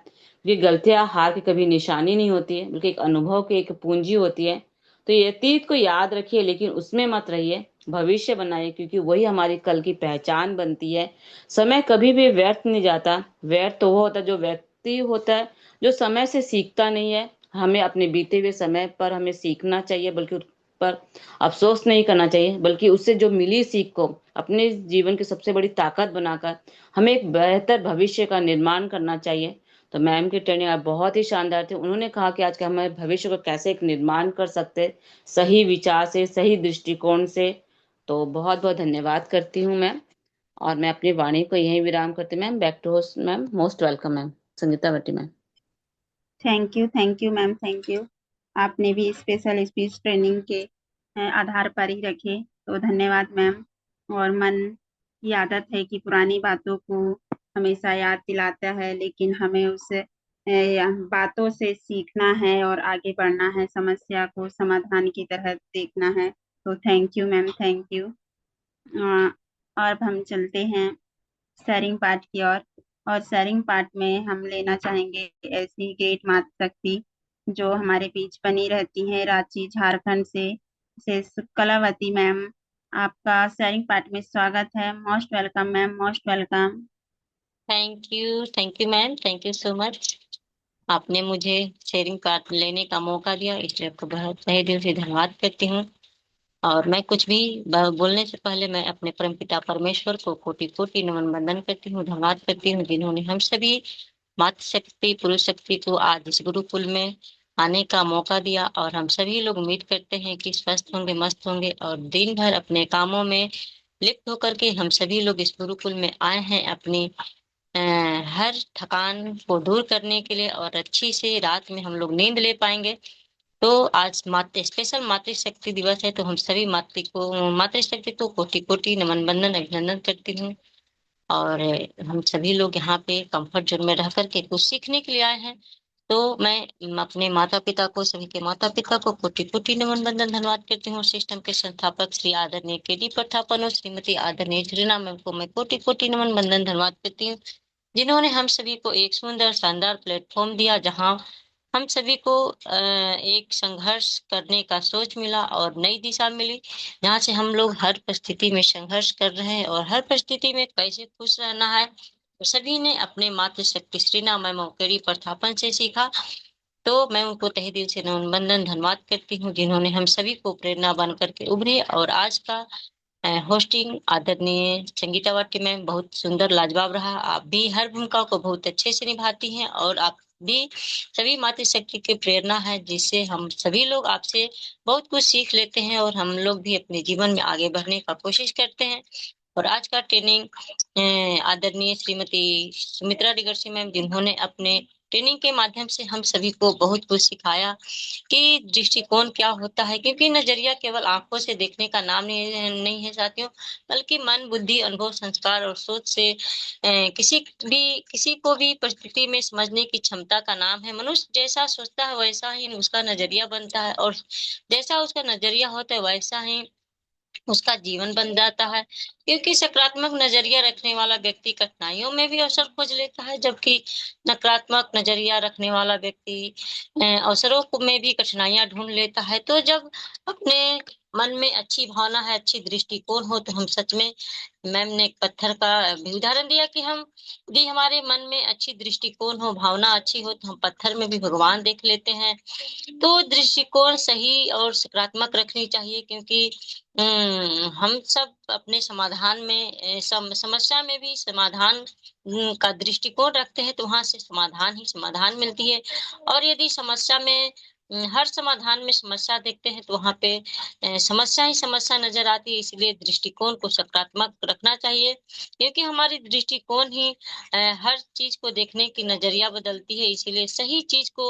ये गलतियां हार की कभी निशानी नहीं होती है, बल्कि एक अनुभव की एक पूंजी होती है। तो ये अतीत को याद रखिए, लेकिन उसमें मत रहिए, भविष्य बनाइए, क्योंकि वही हमारी कल की पहचान बनती है। समय कभी भी व्यर्थ नहीं जाता। व्यर्थ तो वो होता है जो व्यक्ति होता है जो समय से सीखता नहीं है। हमें अपने बीते हुए समय पर हमें सीखना चाहिए, बल्कि उस पर अफसोस नहीं करना चाहिए, बल्कि उससे जो मिली सीख को अपने जीवन की सबसे बड़ी ताकत बनाकर हमें एक बेहतर भविष्य का निर्माण करना चाहिए। तो मैम की ट्रेनिंग आज बहुत ही शानदार थी। उन्होंने कहा कि आज के हमारे भविष्य को कैसे एक निर्माण कर सकते, सही विचार से, सही दृष्टिकोण से। तो बहुत बहुत धन्यवाद करती हूँ मैम। और मैं अपनी वाणी को यहीं विराम करती हूँ। Ma'am back to host ma'am, most welcome ma'am, Sangeeta Bhatti ma'am. Thank you ma'am, thank you. आपने भी स्पेशल स्पीच ट्रेनिंग के आधार पर ही रखे, तो धन्यवाद मैम। और मन की आदत है कि पुरानी बातों को हमेशा याद दिलाता है, लेकिन हमें उस बातों से सीखना है और आगे बढ़ना है, समस्या को समाधान की तरह देखना है। तो thank you ma'am, thank you. अब हम चलते हैं शेयरिंग पार्ट की ओर। और शेयरिंग पार्ट में हम लेना चाहेंगे ऐसी गेट माता शक्ति जो हमारे बीच बनी रहती है, रांची झारखंड से कलावती मैम। आपका शेयरिंग पार्ट में स्वागत है। Most welcome ma'am, most welcome. Thank you ma'am, thank you so much. आपने मुझे शेयरिंग कार्ड लेने का मौका दिया, इसलिए आपको बहुत तहे दिल से धन्यवाद करती हूँ। और मैं कुछ भी बोलने से पहले मैं अपने परमपिता परमेश्वर को कोटि कोटि नमन वंदन करती हूँ, धन्यवाद करती हूँ, जिन्होंने हम सभी मातृशक्ति पुरुष शक्ति को आज इस गुरुकुल में आने का मौका दिया। और हम सभी लोग उम्मीद करते हैं कि स्वस्थ होंगे, मस्त होंगे और दिन भर अपने कामों में लिप्त होकर के हम सभी लोग इस गुरुकुल में आए हैं अपनी हर थकान को दूर करने के लिए, और अच्छी से रात में हम लोग नींद ले पाएंगे। तो आज स्पेशल मातृशक्ति दिवस है, तो हम सभी मातृशक्ति को कोटि कोटि नमन वंदन अभिनंदन करती हूँ। और हम सभी लोग यहाँ पे कंफर्ट जोन में रह करके कुछ सीखने के लिए आए हैं। तो मैं अपने माता पिता को, सभी के माता पिता को कोटि कोटि नमन वंदन धन्यवाद करती हूँ। सिस्टम के संस्थापक श्री आदरणीय केडी प्रथापन और श्रीमती आदरणीय झरीना मैम को मैं कोटि कोटि नमन वंदन धन्यवाद करती हूँ, जिन्होंने हम सभी को एक सुंदर शानदार प्लेटफॉर्म दिया, जहां हम सभी को एक संघर्ष करने का सोच मिला और नई दिशा मिली, जहाँ से हम लोग हर परिस्थिति में संघर्ष कर रहे हैं और हर परिस्थिति में कैसे खुश रहना है, तो सभी ने अपने मातृशक्ति श्रीना मैम केडी प्रथापन से सीखा। तो मैं उनको तहे दिल से नमन वंदन धन्यवाद करती हूँ, जिन्होंने हम सभी को प्रेरणा बन करके उभरे। और आज का होस्टिंग आदरणीय संगीता वाटी में बहुत सुंदर लाजवाब रहा। आप भी हर भूमिका को बहुत अच्छे से निभाती हैं, और आप भी सभी मातृशक्ति की प्रेरणा है, जिससे हम सभी लोग आपसे बहुत कुछ सीख लेते हैं और हम लोग भी अपने जीवन में आगे बढ़ने का कोशिश करते हैं। और आज का ट्रेनिंग आदरणीय श्रीमती सुमित्रा डिगरसी मैम, जिन्होंने अपने ट्रेनिंग के माध्यम से हम सभी को बहुत कुछ सिखाया कि दृष्टिकोण क्या होता है, क्योंकि नजरिया केवल आंखों से देखने का नाम नहीं है साथियों, बल्कि मन, बुद्धि, अनुभव, संस्कार और सोच से किसी को भी परिस्थिति में समझने की क्षमता का नाम है। मनुष्य जैसा सोचता है वैसा ही उसका नजरिया बनता है, और जैसा उसका नजरिया होता है वैसा ही उसका जीवन बन जाता है। क्योंकि सकारात्मक नजरिया रखने वाला व्यक्ति कठिनाइयों में भी अवसर खोज लेता है, जबकि नकारात्मक नजरिया रखने वाला व्यक्ति अवसरों में भी कठिनाइयां ढूंढ लेता है। तो जब अपने मन में अच्छी भावना है, अच्छी दृष्टिकोण हो, तो हम सच में, मैम ने एक पत्थर का भी उदाहरण दिया कि हम यदि हमारे मन में अच्छी दृष्टिकोण हो, भावना अच्छी हो, तो हम पत्थर में भी भगवान देख लेते हैं। तो दृष्टिकोण सही और सकारात्मक रखनी चाहिए, क्योंकि हम सब अपने समाधान में समस्या में भी समाधान का दृष्टिकोण रखते हैं, तो वहां से समाधान ही समाधान मिलती है। और यदि समस्या में हर समाधान में समस्या देखते हैं, तो वहां पे समस्या ही समस्या नजर आती है। इसलिए दृष्टिकोण को सकारात्मक रखना चाहिए, क्योंकि हमारी दृष्टिकोण ही हर चीज को देखने की नजरिया बदलती है। इसीलिए सही चीज को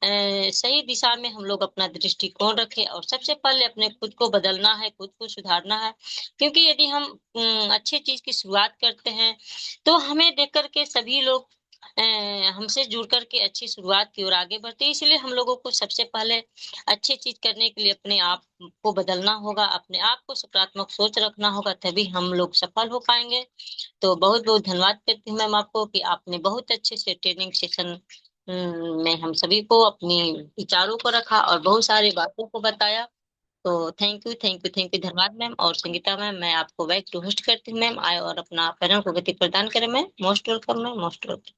सही दिशा में हम लोग अपना दृष्टिकोण रखें, और सबसे पहले अपने खुद को बदलना है, खुद को सुधारना है। क्योंकि यदि हम अच्छी चीज की शुरुआत करते हैं, तो हमें देख करके सभी लोग हमसे जुड़ करके अच्छी शुरुआत की ओर आगे बढ़ते हैं। इसलिए हम लोगों को सबसे पहले अच्छी चीज करने के लिए अपने आप को बदलना होगा, अपने आप को सकारात्मक सोच रखना होगा, तभी हम लोग सफल हो पाएंगे। तो बहुत बहुत धन्यवाद करती हूँ मैम आपको कि आपने बहुत अच्छे से ट्रेनिंग सेशन में हम सभी को अपनी विचारों को रखा और बहुत सारी बातों को बताया। तो thank you, thank you, thank you, धन्यवाद मैम। और संगीता मैम, मैं आपको बैक टू होस्ट करती हूँ मैम, आए और अपना पैनल को गति प्रदान करें ma'am. Most welcome ma'am, most welcome.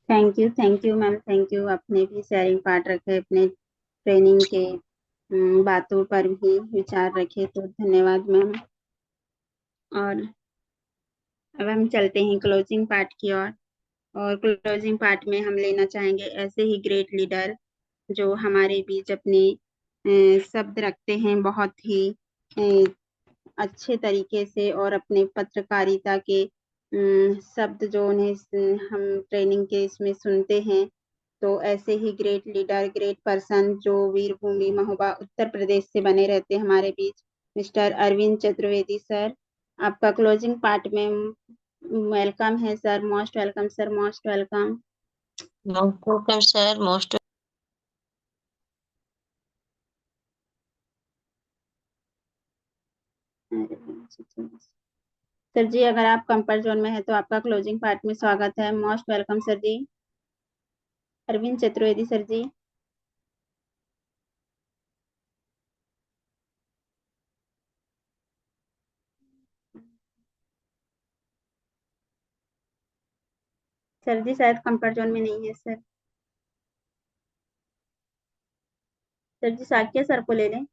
Thank you ma'am, thank you. आपने भी शेयरिंग पार्ट रखे, अपने ट्रेनिंग के बातों पर भी विचार रखे, तो धन्यवाद मैम। और अब हम चलते हैं क्लोजिंग पार्ट की ओर। और क्लोजिंग पार्ट में हम लेना चाहेंगे ऐसे ही ग्रेट लीडर जो हमारे बीच अपने शब्द रखते हैं बहुत ही अच्छे तरीके से, और अपने पत्रकारिता के शब्द जो उन्हें हम ट्रेनिंग के इसमें सुनते हैं। तो ऐसे ही ग्रेट लीडर, ग्रेट पर्सन जो वीरभूमि महोबा उत्तर प्रदेश से बने रहते हमारे बीच, मिस्टर अरविंद चतुर्वेदी सर, आपका क्लोजिंग पार्ट में वेलकम है sir. Most welcome sir, most welcome. Most welcome sir, most. Sir ji, अगर आप कंफर्ट जोन में है तो आपका क्लोजिंग पार्ट में स्वागत है। मोस्ट वेलकम सर जी। अरविंद चतुर्वेदी सर जी। सर जी शायद कंफर्ट जोन में नहीं है सर। सर जी साक्य सर को ले लें।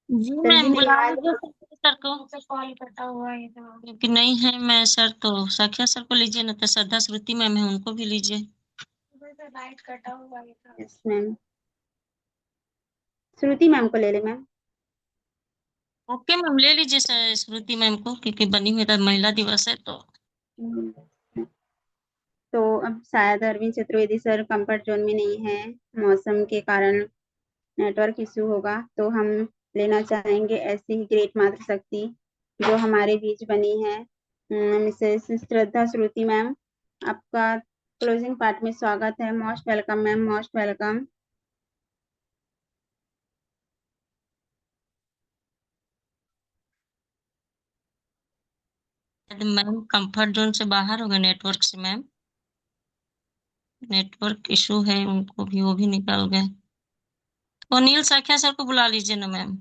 जी सर जी मैम, नहीं बुला आवाज। लीजिए सर को। कॉल कटा हुआ है तो, क्योंकि नहीं है मैं सर, तो साख्या सर को लीजिए, ना तो श्रद्धा श्रुति मैम है, उनको भी लीजिए। लाइट कटा हुआ है। यस मैम, श्रुति मैम को ले ले मैम। ओके मैम, ले लीजिए श्रुति मैम को, क्योंकि बनी हुई महिला दिवस है तो। तो अब शायद Arvind Chaturvedi sir comfort zone में नहीं है, मौसम के कारण नेटवर्क इशू होगा। तो हम लेना चाहेंगे ऐसी ही ग्रेट मातृशक्ति जो हमारे बीच बनी है, मिसेस श्रद्धा श्रुति मैम। आपका क्लोजिंग पार्ट में स्वागत है। Most welcome ma'am, most welcome. Ma'am comfort zone से बाहर हो गए नेटवर्क से मैम, नेटवर्क इशू है उनको भी, वो भी निकल गए। तो अनिल साख्या सर को बुला लीजिए ना मैम।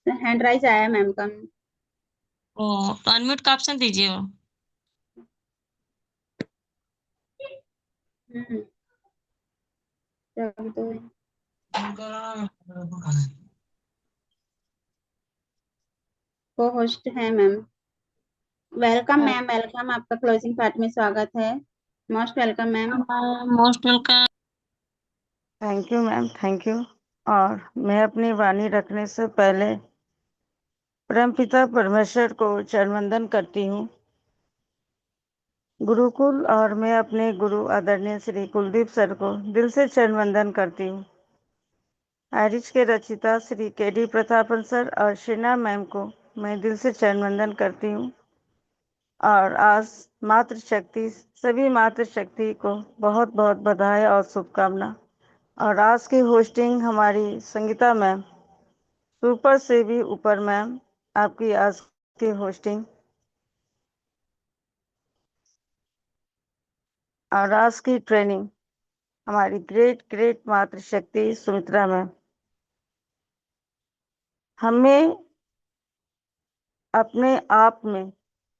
हैंड राइज आया मैम का। ओ, तो अनम्यूट का ऑप्शन दीजिए वो। हम्म, तब तो को होस्ट है मैम। Welcome ma'am, welcome. आपका क्लोजिंग पार्ट में स्वागत है। Most welcome ma'am. Most welcome. Thank you ma'am, thank you. और मैं अपनी वाणी रखने से पहले परमपिता परमेश्वर को चरण वंदन करती हूँ। गुरुकुल और मैं अपने गुरु आदरणीय श्री कुलदीप सर को दिल से चरण वंदन करती हूँ। आयरिश के रचिता श्री केडी प्रतापन सर और शीना मैम को मैं दिल से चरण वंदन करती हूँ। और आज मातृशक्ति, सभी मातृशक्ति को बहुत बहुत बधाई और शुभकामना। और आज की होस्टिंग हमारी संगीता मैम, सुपर से भी ऊपर मैम, आपकी आज की होस्टिंग और आज की ट्रेनिंग हमारी ग्रेट ग्रेट मातृशक्ति सुमित्रा मैम। हमें अपने आप में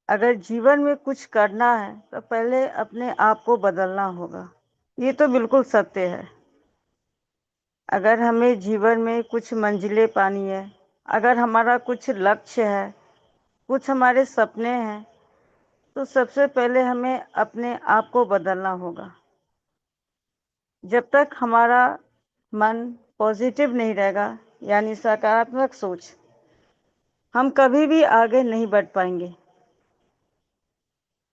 अगर जीवन में कुछ करना है तो पहले अपने आप को बदलना होगा। ये तो बिल्कुल सत्य है। अगर हमें जीवन में कुछ मंजिलें पानी है, अगर हमारा कुछ लक्ष्य है, कुछ हमारे सपने हैं, तो सबसे पहले हमें अपने आप को बदलना होगा। जब तक हमारा मन पॉजिटिव नहीं रहेगा, यानी सकारात्मक सोच, हम कभी भी आगे नहीं बढ़ पाएंगे,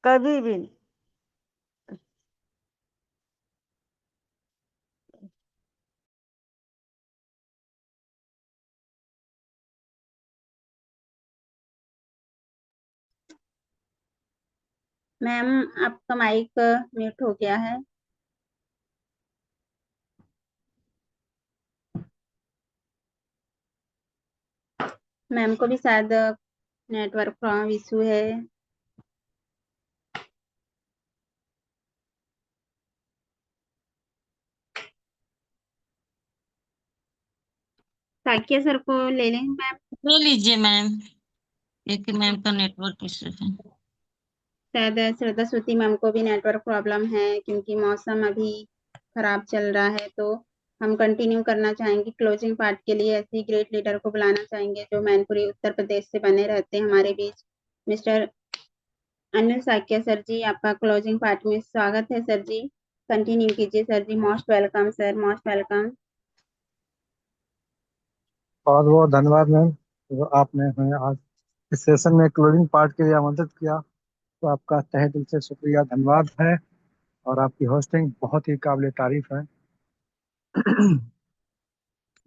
कभी भी। मैम, आपका माइक म्यूट हो गया है। मैम को भी शायद नेटवर्क प्रॉब्लम इशू है। साकिया सर को ले लें मैम। ले लीजिए मैम, क्योंकि मैम का नेटवर्क इशू है। शायद श्रद्धा श्रुति मैम को भी नेटवर्क प्रॉब्लम है, क्योंकि मौसम अभी खराब चल रहा है। तो हम कंटिन्यू करना चाहेंगे क्लोजिंग पार्ट के लिए। ऐसे ग्रेट लीडर को बुलाना चाहेंगे जो मैनपुरी उत्तर प्रदेश से बने रहते हैं हमारे बीच। मिस्टर अनिल साकिया सर जी, आपका क्लोजिंग पार्ट में स्वागत है सर जी। कंटिन्यू कीजिए sir ji. Most welcome sir, most welcome. बहुत बहुत धन्यवाद मैम, जो आपने हमें आज इस सेशन में क्लोजिंग पार्ट के लिए आमंत्रित किया। तो आपका तहे दिल से शुक्रिया, धन्यवाद है। और आपकी होस्टिंग बहुत ही काबिल तारीफ है।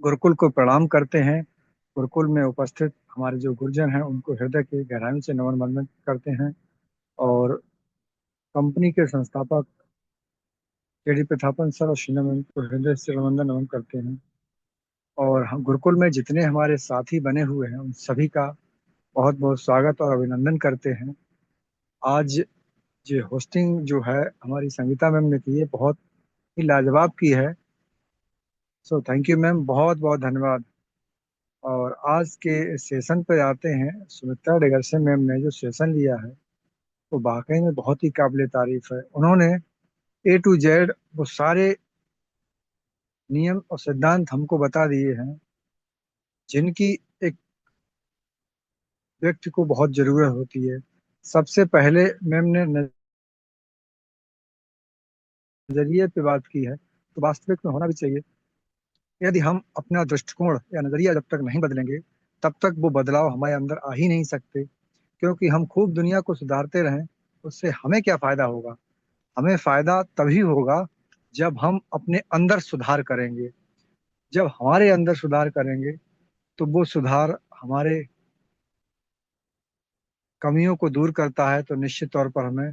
गुरुकुल को प्रणाम करते हैं। गुरुकुल में उपस्थित हमारे जो गुरुजन हैं उनको हृदय की गहराई से नमन वंदन करते हैं। और कंपनी के संस्थापक केडी प्रतापन सर और शीना मैम को हृदय से वंदन नमन करते हैं। और हम गुरुकुल में जितने हमारे साथी बने हुए हैं उन सभी का बहुत बहुत स्वागत और अभिनंदन करते हैं। आज जो होस्टिंग जो है हमारी संगीता मैम ने की है, बहुत ही लाजवाब की है। सो थैंक यू मैम, बहुत बहुत धन्यवाद। और आज के सेशन पे आते हैं। सुमित्रा डिगरसे मैम ने जो सेशन लिया है वो वाकई में बहुत ही काबिल तारीफ है। उन्होंने ए टू जेड वो सारे नियम और सिद्धांत हमको बता दिए हैं जिनकी एक व्यक्ति को बहुत जरूरत होती है। सबसे पहले मैम ने नजरिए पे बात की है, तो वास्तविक में होना भी चाहिए। यदि हम अपना दृष्टिकोण या नजरिया जब तक नहीं बदलेंगे तब तक वो बदलाव हमारे अंदर आ ही नहीं सकते। क्योंकि हम खूब दुनिया को सुधारते रहें, उससे हमें क्या फायदा होगा? हमें फायदा तभी होगा जब हम अपने अंदर सुधार करेंगे। जब हमारे अंदर सुधार करेंगे तो वो सुधार हमारे कमियों को दूर करता है, तो निश्चित तौर पर हमें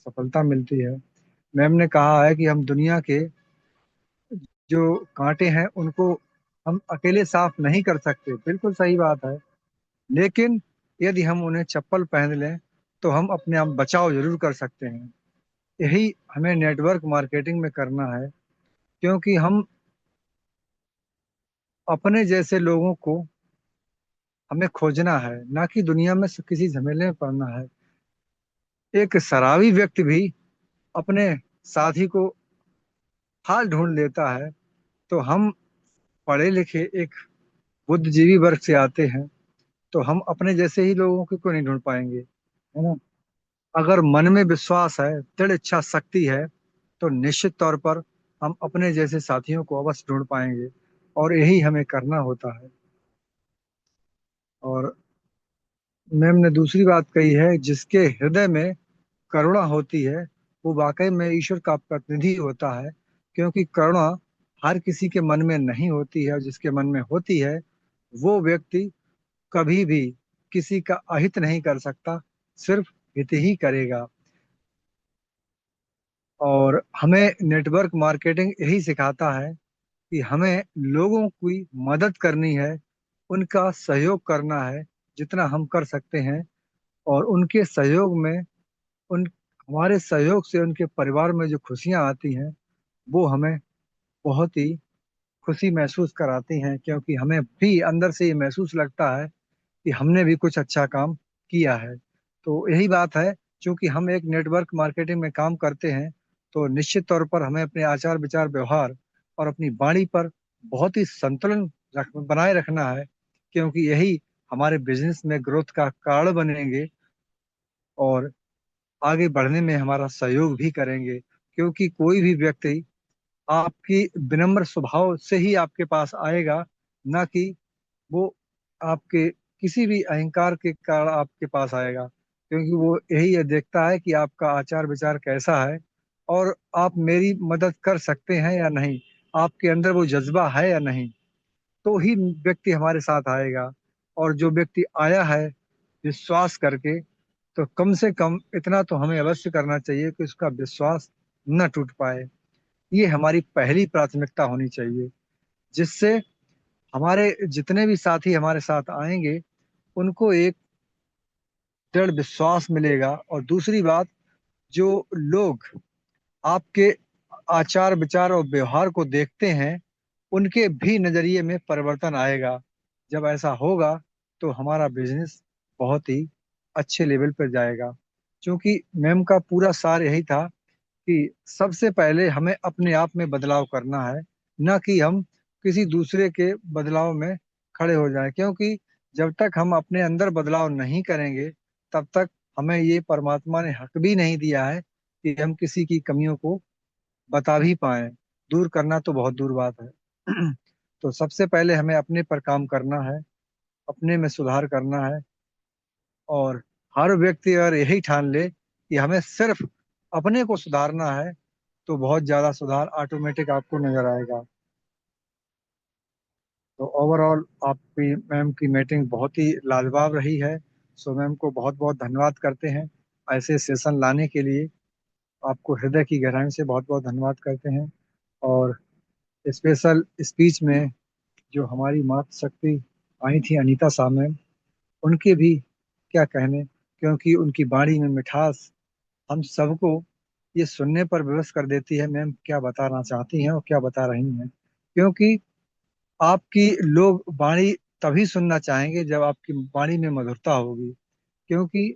सफलता मिलती है। मैम ने कहा है कि हम दुनिया के जो कांटे हैं उनको हम अकेले साफ नहीं कर सकते, बिल्कुल सही बात है। लेकिन यदि हम उन्हें चप्पल पहन लें तो हम अपने आप बचाव जरूर कर सकते हैं। यही हमें नेटवर्क मार्केटिंग में करना है, क्योंकि हम अपने जैसे लोगों को हमें खोजना है, ना कि दुनिया में किसी झमेले में पड़ना है। एक शराबी व्यक्ति भी अपने साथी को हाल ढूंढ लेता है, तो हम पढ़े लिखे एक बुद्धिजीवी वर्ग से आते हैं, तो हम अपने जैसे ही लोगों को क्यों नहीं ढूंढ पाएंगे, है ना? अगर मन में विश्वास है, दृढ़ इच्छा शक्ति है, तो निश्चित तौर पर हम अपने जैसे साथियों को अवश्य ढूंढ पाएंगे। और यही हमें करना होता है। और मैम ने दूसरी बात कही है, जिसके हृदय में करुणा होती है वो वाकई में ईश्वर का प्रतिनिधि होता है। क्योंकि करुणा हर किसी के मन में नहीं होती है, और जिसके मन में होती है वो व्यक्ति कभी भी किसी का अहित नहीं कर सकता, सिर्फ हित ही करेगा। और हमें नेटवर्क मार्केटिंग यही सिखाता है कि हमें लोगों की मदद करनी है, उनका सहयोग करना है जितना हम कर सकते हैं। और उनके सहयोग में, उन हमारे सहयोग से उनके परिवार में जो खुशियां आती हैं वो हमें बहुत ही खुशी महसूस कराती हैं, क्योंकि हमें भी अंदर से ये महसूस लगता है कि हमने भी कुछ अच्छा काम किया है। तो यही बात है, क्योंकि हम एक नेटवर्क मार्केटिंग में काम करते हैं, तो निश्चित तौर पर हमें अपने आचार विचार व्यवहार और अपनी वाणी पर बहुत ही संतुलन बनाए रखना है, क्योंकि यही हमारे बिजनेस में ग्रोथ का कारण बनेंगे और आगे बढ़ने में हमारा सहयोग भी करेंगे। क्योंकि कोई भी व्यक्ति आपकी विनम्र स्वभाव से ही आपके पास आएगा, ना कि वो आपके किसी भी अहंकार के कारण आपके पास आएगा, क्योंकि वो यही ये देखता है कि आपका आचार विचार कैसा है और आप मेरी मदद कर सकते हैं या नहीं, आपके अंदर वो जज्बा है या नहीं, तो ही व्यक्ति हमारे साथ आएगा। और जो व्यक्ति आया है विश्वास करके, तो कम से कम इतना तो हमें अवश्य करना चाहिए कि उसका विश्वास न टूट पाए। ये हमारी पहली प्राथमिकता होनी चाहिए, जिससे हमारे जितने भी साथी हमारे साथ आएंगे उनको एक दृढ़ विश्वास मिलेगा। और दूसरी बात, जो लोग आपके आचार विचार और व्यवहार को देखते हैं उनके भी नजरिए में परिवर्तन आएगा। जब ऐसा होगा तो हमारा बिजनेस बहुत ही अच्छे लेवल पर जाएगा। क्योंकि मैम का पूरा सार यही था कि सबसे पहले हमें अपने आप में बदलाव करना है, न कि हम किसी दूसरे के बदलाव में खड़े हो जाएं। क्योंकि जब तक हम अपने अंदर बदलाव नहीं करेंगे तब तक हमें ये परमात्मा ने हक भी नहीं दिया है कि हम किसी की कमियों को बता भी पाए। दूर करना तो बहुत दूर बात है। तो सबसे पहले हमें अपने पर काम करना है, अपने में सुधार करना है। और हर व्यक्ति अगर यही ठान ले कि हमें सिर्फ अपने को सुधारना है, तो बहुत ज्यादा सुधार ऑटोमेटिक आपको नजर आएगा। तो ओवरऑल आपकी मैम की मीटिंग बहुत ही लाजवाब रही है। सो मैम को बहुत बहुत धन्यवाद करते हैं ऐसे सेशन लाने के लिए। आपको हृदय की गहराई से बहुत बहुत धन्यवाद करते हैं। और स्पेशल स्पीच में जो हमारी मातृशक्ति आई थी अनीता सा मैम, उनके भी क्या कहने, क्योंकि उनकी वाणी में मिठास हम सबको ये सुनने पर विवश कर देती है मैम क्या बताना चाहती हैं और क्या बता रही हैं। क्योंकि आपकी लोग वाणी तभी सुनना चाहेंगे जब आपकी वाणी में मधुरता होगी। क्योंकि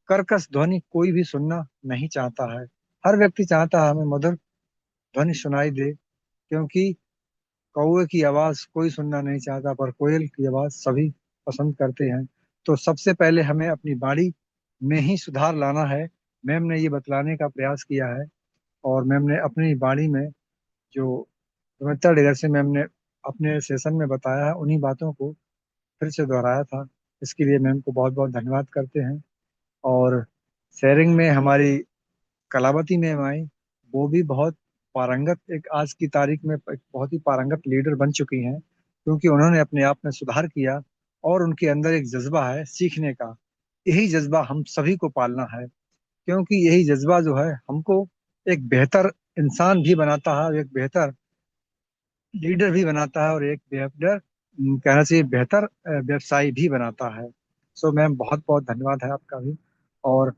कर्कश ध्वनि कोई भी सुनना नहीं चाहता है। हर व्यक्ति चाहता है हमें मधुर ध्वनि सुनाई दे। क्योंकि कौवे की आवाज कोई सुनना नहीं चाहता, पर कोयल की आवाज सभी पसंद करते हैं। तो सबसे पहले हमें अपनी वाणी में ही सुधार लाना है। मैम ने ये बतलाने का प्रयास किया है। और मैम ने अपनी वाणी में जो विमर्ता डेगर से मैम ने अपने सेशन में बताया है, उन्हीं बातों को फिर से दोहराया था। इसके लिए मैम को बहुत बहुत धन्यवाद करते हैं। और शेयरिंग में हमारी कलावती मैम आई, वो भी बहुत पारंगत, एक आज की तारीख में एक बहुत ही पारंगत लीडर बन चुकी हैं, क्योंकि उन्होंने अपने आप में सुधार किया और उनके अंदर एक जज्बा है सीखने का। यही जज्बा हम सभी को पालना है, क्योंकि यही जज्बा जो है हमको एक बेहतर इंसान भी बनाता है, एक बेहतर लीडर भी बनाता है और एक बेहतर कहना चाहिए बेहतर व्यवसायी भी बनाता है। सो मैम बहुत बहुत धन्यवाद है आपका भी। और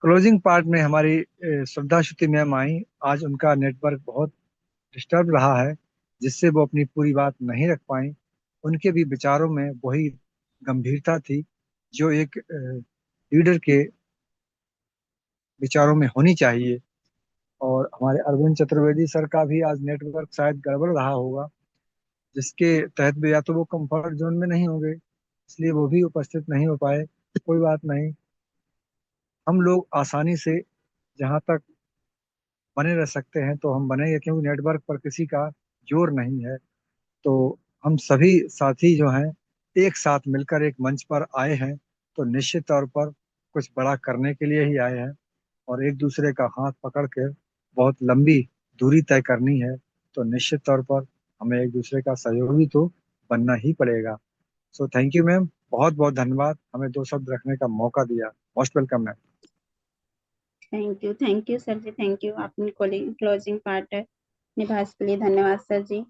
क्लोजिंग पार्ट में हमारी श्रद्धा श्रुति मैम आई। आज उनका नेटवर्क बहुत डिस्टर्ब रहा है, जिससे वो अपनी पूरी बात नहीं रख पाई। उनके भी विचारों में वही गंभीरता थी जो एक लीडर के विचारों में होनी चाहिए। और हमारे अरविंद चतुर्वेदी सर का भी आज नेटवर्क शायद गड़बड़ रहा होगा, जिसके तहत भी या तो वो कंफर्ट जोन में नहीं होंगे, इसलिए वो भी उपस्थित नहीं हो पाए। कोई बात नहीं, हम लोग आसानी से जहाँ तक बने रह सकते हैं तो हम बनेंगे, क्योंकि नेटवर्क पर किसी का जोर नहीं है। तो हम सभी साथी जो हैं एक साथ मिलकर एक मंच पर आए हैं, तो निश्चित तौर पर कुछ बड़ा करने के लिए ही आए हैं। और एक दूसरे का हाथ पकड़ के बहुत लंबी दूरी तय करनी है, तो निश्चित तौर पर हमें एक दूसरे का सहयोगी तो बनना ही पड़ेगा। सो थैंक यू मैम, बहुत बहुत धन्यवाद हमें दो शब्द रखने का मौका दिया। Most welcome ma'am. Thank you sir ji, thank you. आपने क्लोजिंग पार्ट निभा के लिए धन्यवाद सर जी।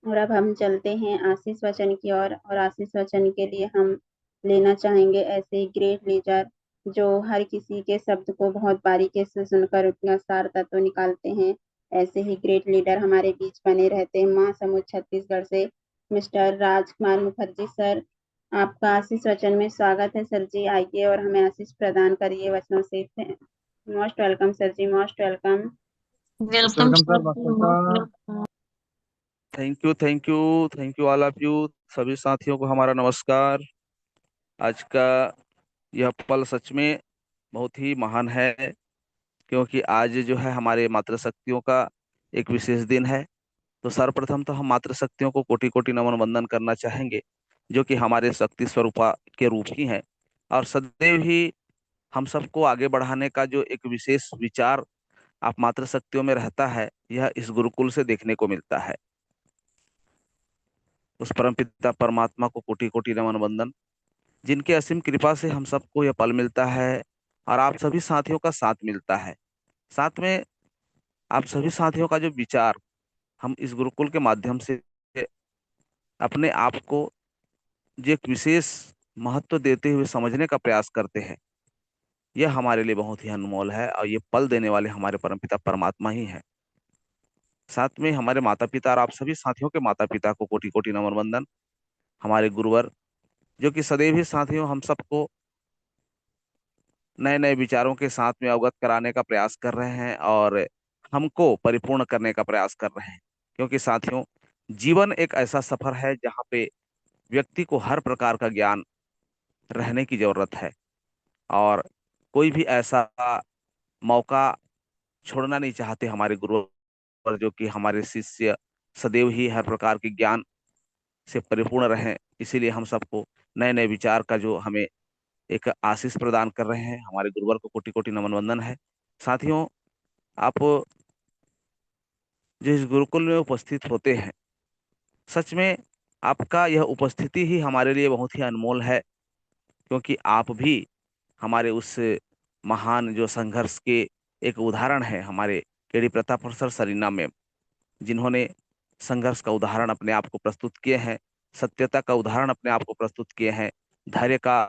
और अब हम चलते हैं आशीष वचन की ओर। और आशीष वचन के लिए हम लेना चाहेंगे ऐसे ग्रेट लीडर जो हर किसी के शब्द को बहुत बारीकी से सुनकर उनका सार तत्व निकालते हैं। ऐसे ही ग्रेट लीडर हमारे बीच बने रहते हैं। महासमुंद छत्तीसगढ़ से मिस्टर राजकुमार मुखर्जी सर, आपका आशीष वचन में स्वागत है सर जी। आइए और हमें आशीष प्रदान करिए वचनों से। Most welcome sir ji, most welcome. Welcome welcome sir, sir, most welcome. Welcome. Thank you, thank you, thank you all of you. सभी साथियों को हमारा नमस्कार। आज का यह पल सच में बहुत ही महान है, क्योंकि आज जो है हमारे मातृशक्तियों का एक विशेष दिन है। तो सर्वप्रथम तो हम मातृशक्तियों को कोटि कोटि नमन वंदन करना चाहेंगे, जो कि हमारे शक्ति स्वरूपा के रूप ही हैं। और सदैव ही हम सबको आगे बढ़ाने का जो एक विशेष विचार आप मातृशक्तियों में रहता है, यह इस गुरुकुल से देखने को मिलता है। उस परमपिता परमात्मा को कोटि कोटि नमन वंदन, जिनके असीम कृपा से हम सबको यह पल मिलता है और आप सभी साथियों का साथ मिलता है। साथ में आप सभी साथियों का जो विचार हम इस गुरुकुल के माध्यम से अपने आप को जो एक विशेष महत्व देते हुए समझने का प्रयास करते हैं, यह हमारे लिए बहुत ही अनमोल है और ये पल देने वाले हमारे परमपिता परमात्मा ही है। साथ में हमारे माता पिता और आप सभी साथियों के माता पिता को कोटि कोटि नमन वंदन। हमारे गुरुवर, जो कि सदैव ही साथियों हम सबको नए नए विचारों के साथ में अवगत कराने का प्रयास कर रहे हैं और हमको परिपूर्ण करने का प्रयास कर रहे हैं। क्योंकि साथियों, जीवन एक ऐसा सफर है जहाँ पे व्यक्ति को हर प्रकार का ज्ञान रहने की जरूरत है, और कोई भी ऐसा मौका छोड़ना नहीं चाहते हमारे गुरुवर, जो कि हमारे शिष्य सदैव ही हर प्रकार के ज्ञान से परिपूर्ण रहें। इसीलिए हम सबको नए नए विचार का जो हमें एक आशीष प्रदान कर रहे हैं, हमारे गुरुवर को कोटि कोटि नमन वंदन है। साथियों, आप जो इस गुरुकुल में उपस्थित होते हैं, सच में आपका यह उपस्थिति ही हमारे लिए बहुत ही अनमोल है। क्योंकि आप भी हमारे उस महान जो संघर्ष के एक उदाहरण है, हमारे केडी प्रताप सर सरीना में, जिन्होंने संघर्ष का उदाहरण अपने आप को प्रस्तुत किए हैं, सत्यता का उदाहरण अपने आप को प्रस्तुत किए हैं, धैर्य का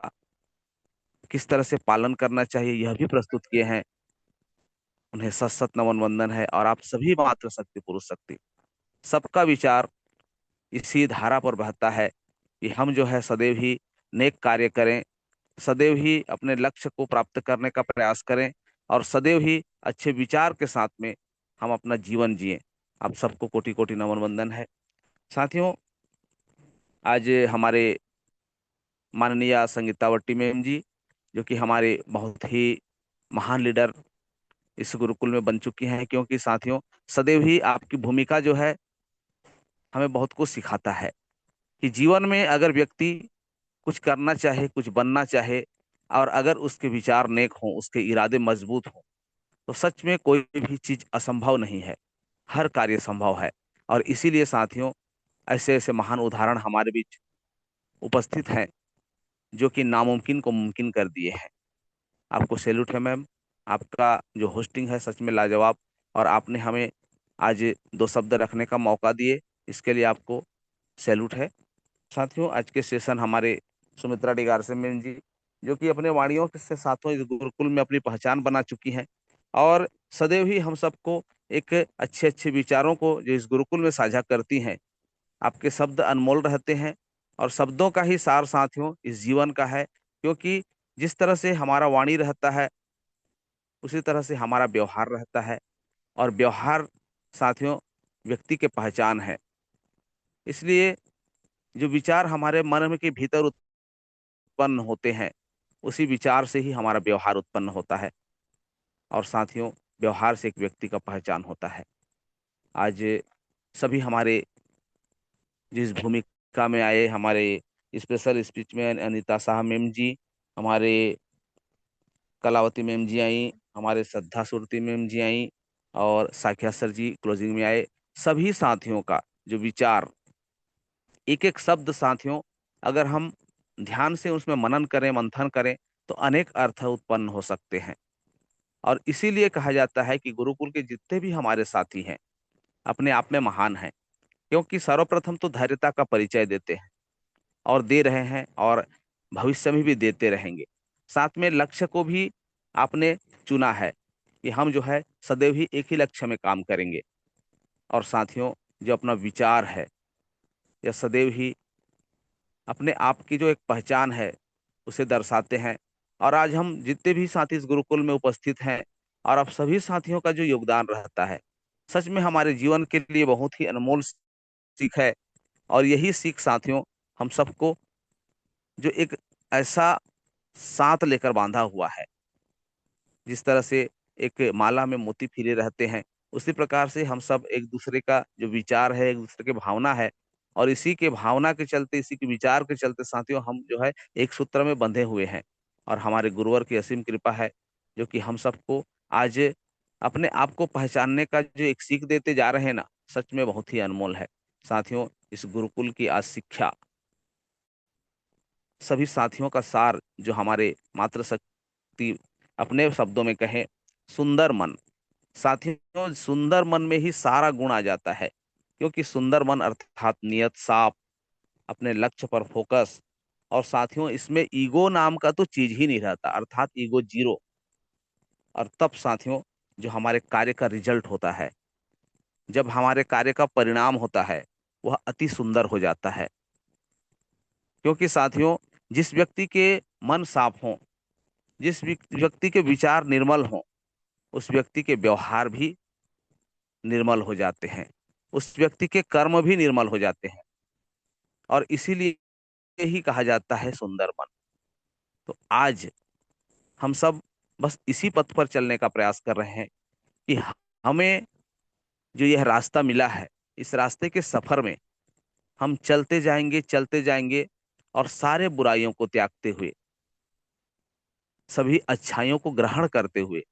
किस तरह से पालन करना चाहिए यह भी प्रस्तुत किए हैं। उन्हें सत सत नमन वंदन है। और आप सभी मातृ शक्ति पुरुष शक्ति सबका विचार इसी धारा पर बहता है कि हम जो है सदैव ही नेक कार्य करें, सदैव ही अपने लक्ष्य को प्राप्त करने का प्रयास करें और सदैव ही अच्छे विचार के साथ में हम अपना जीवन जिएं। आप सबको कोटि कोटि नमन वंदन है। साथियों, आज हमारे माननीय संगीतावटी मैम जी, जो कि हमारे बहुत ही महान लीडर इस गुरुकुल में बन चुकी हैं। क्योंकि साथियों, सदैव ही आपकी भूमिका जो है हमें बहुत कुछ सिखाता है कि जीवन में अगर व्यक्ति कुछ करना चाहे, कुछ बनना चाहे, और अगर उसके विचार नेक हों, उसके इरादे मजबूत हों, तो सच में कोई भी चीज असंभव नहीं है, हर कार्य संभव है। और इसीलिए साथियों, ऐसे ऐसे महान उदाहरण हमारे बीच उपस्थित हैं, जो कि नामुमकिन को मुमकिन कर दिए हैं। आपको सैल्यूट है मैम। आपका जो होस्टिंग है सच में लाजवाब, और आपने हमें आज दो शब्द रखने का मौका दिए, इसके लिए आपको सैल्यूट है। साथियों, आज के सेशन हमारे सुमित्रा डिगारसे मैम जी, जो कि अपने वाणियों से साथों इस गुरुकुल में अपनी पहचान बना चुकी हैं, और सदैव ही हम सबको एक अच्छे अच्छे विचारों को जो इस गुरुकुल में साझा करती हैं। आपके शब्द अनमोल रहते हैं, और शब्दों का ही सार साथियों इस जीवन का है। क्योंकि जिस तरह से हमारा वाणी रहता है, उसी तरह से हमारा व्यवहार रहता है, और व्यवहार साथियों व्यक्ति के पहचान है। इसलिए जो विचार हमारे मन में के भीतर उत्पन्न होते हैं, उसी विचार से ही हमारा व्यवहार उत्पन्न होता है, और साथियों व्यवहार से एक व्यक्ति का पहचान होता है। आज सभी हमारे जिस भूमिका में आए, हमारे स्पेशल स्पीच में अनीता शाह मैम जी, हमारे कलावती मैम जी आई, हमारे श्रद्धा सुरती मैम जी आई, और साख्या सर जी क्लोजिंग में आए। सभी साथियों का जो विचार, एक एक शब्द साथियों, अगर हम ध्यान से उसमें मनन करें, मंथन करें, तो अनेक अर्थ उत्पन्न हो सकते हैं। और इसीलिए कहा जाता है कि गुरुकुल के जितने भी हमारे साथी हैं अपने आप में महान हैं। क्योंकि सर्वप्रथम तो धैर्यता का परिचय देते हैं, और दे रहे हैं, और भविष्य में भी देते रहेंगे। साथ में लक्ष्य को भी आपने चुना है कि हम जो है सदैव ही एक ही लक्ष्य में काम करेंगे। और साथियों, जो अपना विचार है यह सदैव ही अपने आप की जो एक पहचान है उसे दर्शाते हैं। और आज हम जितने भी साथी इस गुरुकुल में उपस्थित हैं और अब सभी साथियों का जो योगदान रहता है, सच में हमारे जीवन के लिए बहुत ही अनमोल सीख है। और यही सीख साथियों हम सबको जो एक ऐसा साथ लेकर बांधा हुआ है, जिस तरह से एक माला में मोती फिरे रहते हैं, उसी प्रकार से हम सब एक दूसरे का जो विचार है, एक दूसरे की भावना है, और इसी के भावना के चलते, इसी के विचार के चलते साथियों हम जो है एक सूत्र में बंधे हुए हैं। और हमारे गुरुवर की असीम कृपा है जो कि हम सबको आज अपने आप को पहचानने का जो एक सीख देते जा रहे हैं ना, सच में बहुत ही अनमोल है। साथियों, इस गुरुकुल की आज शिक्षा सभी साथियों का सार जो हमारे मातृशक्ति अपने शब्दों में कहें, सुंदर मन। साथियों, सुंदर मन में ही सारा गुण आ जाता है, क्योंकि सुंदर मन अर्थात नियत साफ, अपने लक्ष्य पर फोकस। और साथियों, इसमें ईगो नाम का तो चीज ही नहीं रहता, अर्थात ईगो जीरो। और तब साथियों जो हमारे कार्य का रिजल्ट होता है, जब हमारे कार्य का परिणाम होता है, वह अति सुंदर हो जाता है। क्योंकि साथियों, जिस व्यक्ति के मन साफ हो, जिस व्यक्ति के विचार निर्मल हों, उस व्यक्ति के व्यवहार भी निर्मल हो जाते हैं, उस व्यक्ति के कर्म भी निर्मल हो जाते हैं। और इसीलिए ही कहा जाता है सुंदर मन। तो आज हम सब बस इसी पथ पर चलने का प्रयास कर रहे हैं कि हमें जो यह रास्ता मिला है, इस रास्ते के सफर में हम चलते जाएंगे और सारे बुराइयों को त्यागते हुए, सभी अच्छाइयों को ग्रहण करते हुए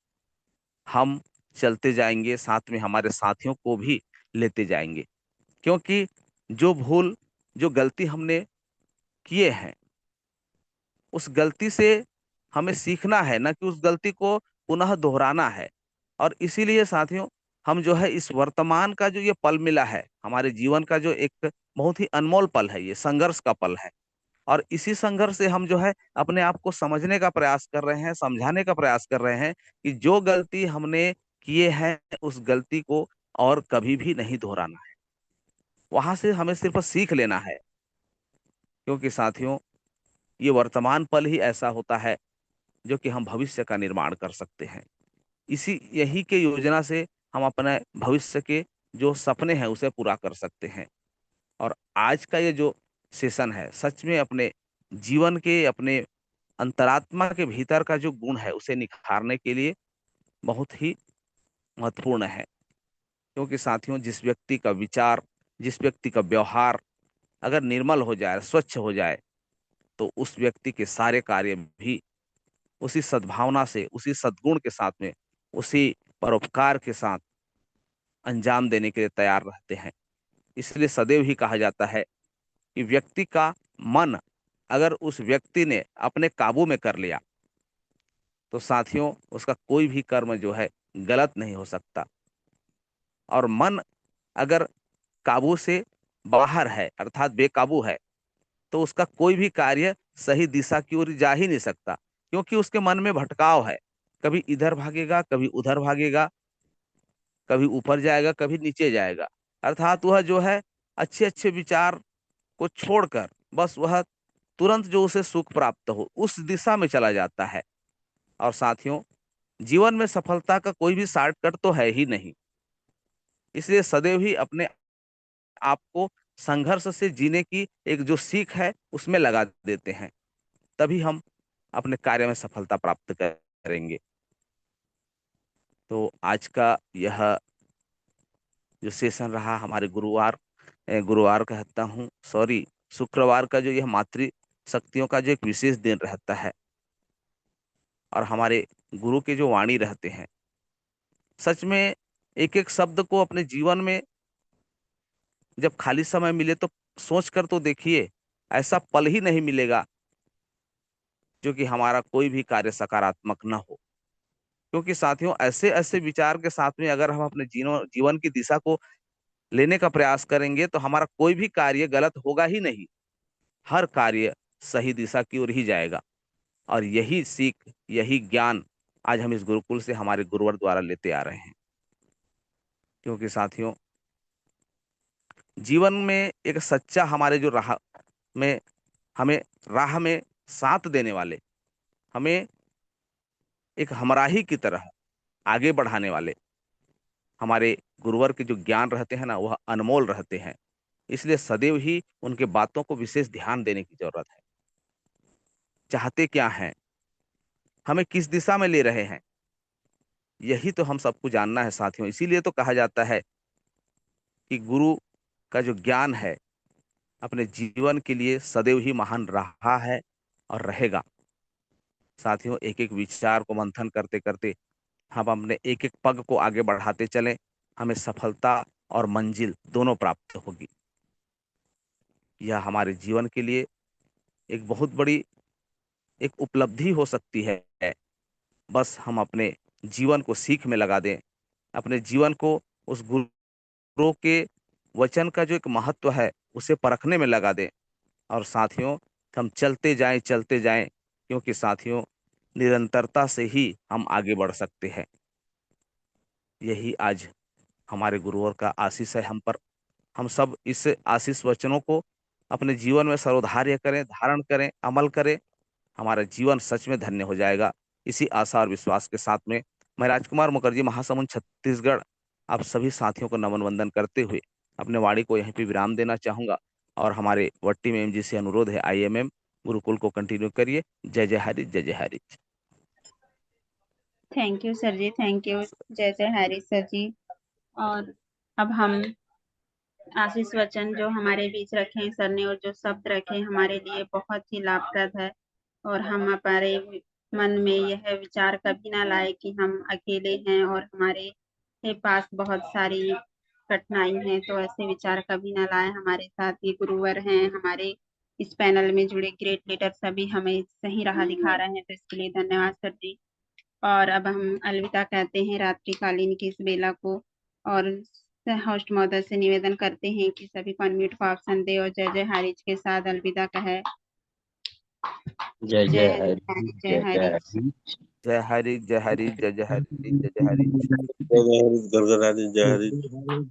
हम चलते जाएंगे, साथ में हमारे साथियों को भी लेते जाएंगे। क्योंकि जो भूल, जो गलती हमने किए हैं, उस गलती से हमें सीखना है, ना कि उस गलती को पुनः दोहराना है। और इसीलिए साथियों, हम जो है इस वर्तमान का जो ये पल मिला है, हमारे जीवन का जो एक बहुत ही अनमोल पल है, ये संघर्ष का पल है। और इसी संघर्ष से हम जो है अपने आप को समझने का प्रयास कर रहे हैं, समझाने का प्रयास कर रहे हैं कि जो गलती हमने किए हैं, उस गलती को और कभी भी नहीं दोहराना है, वहां से हमें सिर्फ सीख लेना है। क्योंकि साथियों, ये वर्तमान पल ही ऐसा होता है जो कि हम भविष्य का निर्माण कर सकते हैं। इसी यही के योजना से हम अपने भविष्य के जो सपने हैं उसे पूरा कर सकते हैं। और आज का ये जो सेशन है, सच में अपने जीवन के, अपने अंतरात्मा के भीतर का जो गुण है उसे निखारने के लिए बहुत ही महत्वपूर्ण है। क्योंकि साथियों, जिस व्यक्ति का विचार, जिस व्यक्ति का व्यवहार अगर निर्मल हो जाए, स्वच्छ हो जाए, तो उस व्यक्ति के सारे कार्य भी उसी सद्भावना से, उसी सद्गुण के साथ में, उसी परोपकार के साथ अंजाम देने के लिए तैयार रहते हैं। इसलिए सदैव ही कहा जाता है कि व्यक्ति का मन अगर उस व्यक्ति ने अपने काबू में कर लिया, तो साथियों उसका कोई भी कर्म जो है गलत नहीं हो सकता। और मन अगर काबू से बाहर है, अर्थात बेकाबू है, तो उसका कोई भी कार्य सही दिशा की ओर जा ही नहीं सकता। क्योंकि उसके मन में भटकाव है, कभी इधर भागेगा, कभी उधर भागेगा, कभी ऊपर जाएगा, कभी नीचे जाएगा। अर्थात वह जो है अच्छे अच्छे विचार को छोड़कर बस वह तुरंत जो उसे सुख प्राप्त हो उस दिशा में चला जाता है। और साथियों, जीवन में सफलता का कोई भी शॉर्टकट तो है ही नहीं। इसलिए सदैव ही अपने आप को संघर्ष से जीने की एक जो सीख है उसमें लगा देते हैं, तभी हम अपने कार्य में सफलता प्राप्त करेंगे। तो आज का यह जो सेशन रहा, हमारे गुरुवार कहता हूँ, सॉरी, शुक्रवार का जो यह मातृ शक्तियों का जो एक विशेष दिन रहता है, और हमारे गुरु के जो वाणी रहते हैं, सच में एक एक शब्द को अपने जीवन में जब खाली समय मिले तो सोच कर तो देखिए, ऐसा पल ही नहीं मिलेगा जो कि हमारा कोई भी कार्य सकारात्मक न हो। क्योंकि साथियों, ऐसे ऐसे विचार के साथ में अगर हम अपने जीवन की दिशा को लेने का प्रयास करेंगे, तो हमारा कोई भी कार्य गलत होगा ही नहीं, हर कार्य सही दिशा की ओर ही जाएगा। और यही सीख, यही ज्ञान आज हम इस गुरुकुल से हमारे गुरुवर द्वारा लेते आ रहे हैं। क्योंकि साथियों, जीवन में एक सच्चा हमारे जो राह में हमें राह में साथ देने वाले, हमें एक हमराही की तरह आगे बढ़ाने वाले हमारे गुरुवर के जो ज्ञान रहते हैं ना, वह अनमोल रहते हैं। इसलिए सदैव ही उनके बातों को विशेष ध्यान देने की जरूरत है। चाहते क्या हैं, हमें किस दिशा में ले रहे हैं, यही तो हम सबको जानना है साथियों। इसीलिए तो कहा जाता है कि गुरु का जो ज्ञान है अपने जीवन के लिए सदैव ही महान रहा है और रहेगा। साथियों, एक एक विचार को मंथन करते करते हम अपने एक एक पग को आगे बढ़ाते चलें, हमें सफलता और मंजिल दोनों प्राप्त होगी। यह हमारे जीवन के लिए एक बहुत बड़ी एक उपलब्धि हो सकती है। बस हम अपने जीवन को सीख में लगा दें, अपने जीवन को उस गुरु के वचन का जो एक महत्व है उसे परखने में लगा दें। और साथियों, हम चलते जाएं, क्योंकि साथियों, निरंतरता से ही हम आगे बढ़ सकते हैं। यही आज हमारे गुरुवर का आशीष है हम पर। हम सब इस आशीष वचनों को अपने जीवन में सर्वधार्य करें, धारण करें, अमल करें। हमारा जीवन सच में धन्य हो जाएगा। इसी आशा और विश्वास के साथ में मैं राजकुमार मुखर्जी, महासमुंद छत्तीसगढ़, आप सभी साथियों को नमन वंदन करते हुए अपने वाणी को यहीं पे विराम देना चाहूंगा। और हमारे वट्टी मैम जी से अनुरोध है, IMM गुरुकुल को कंटिन्यू करिए। जय जय हरि, जय जय Hari. Thank you sir ji, thank you. जय जय हरि सर जी। और अब हम आशीष वचन जो हमारे बीच रखे हैं सर ने, और जो शब्द रखे हमारे लिए बहुत ही लाभप्रद है। और हम हमारे मन में यह विचार कभी ना लाए कि हम अकेले हैं और हमारे पास बहुत सारी कठिनाई है, तो ऐसे विचार कभी ना लाए। हमारे साथ ये गुरुवर हैं, हमारे इस पैनल में जुड़े ग्रेट लीडर सभी हमें सही राह दिखा रहे हैं, तो इसके लिए धन्यवाद सर जी। और अब हम अलविदा कहते हैं रात्रिकालीन की इस बेला को, और होस्ट महोदय से निवेदन करते हैं कि सभी को अनम्यूट को ऑप्शन दे और जय जय हरिज के साथ अलविदा कहे। जय जय जय हरि, जय जय जय हरिज। हरि। जय हरि, जय हरि, जय जय हरि, जय जय हरि। जय जय हरि, गरगराज जय हरि।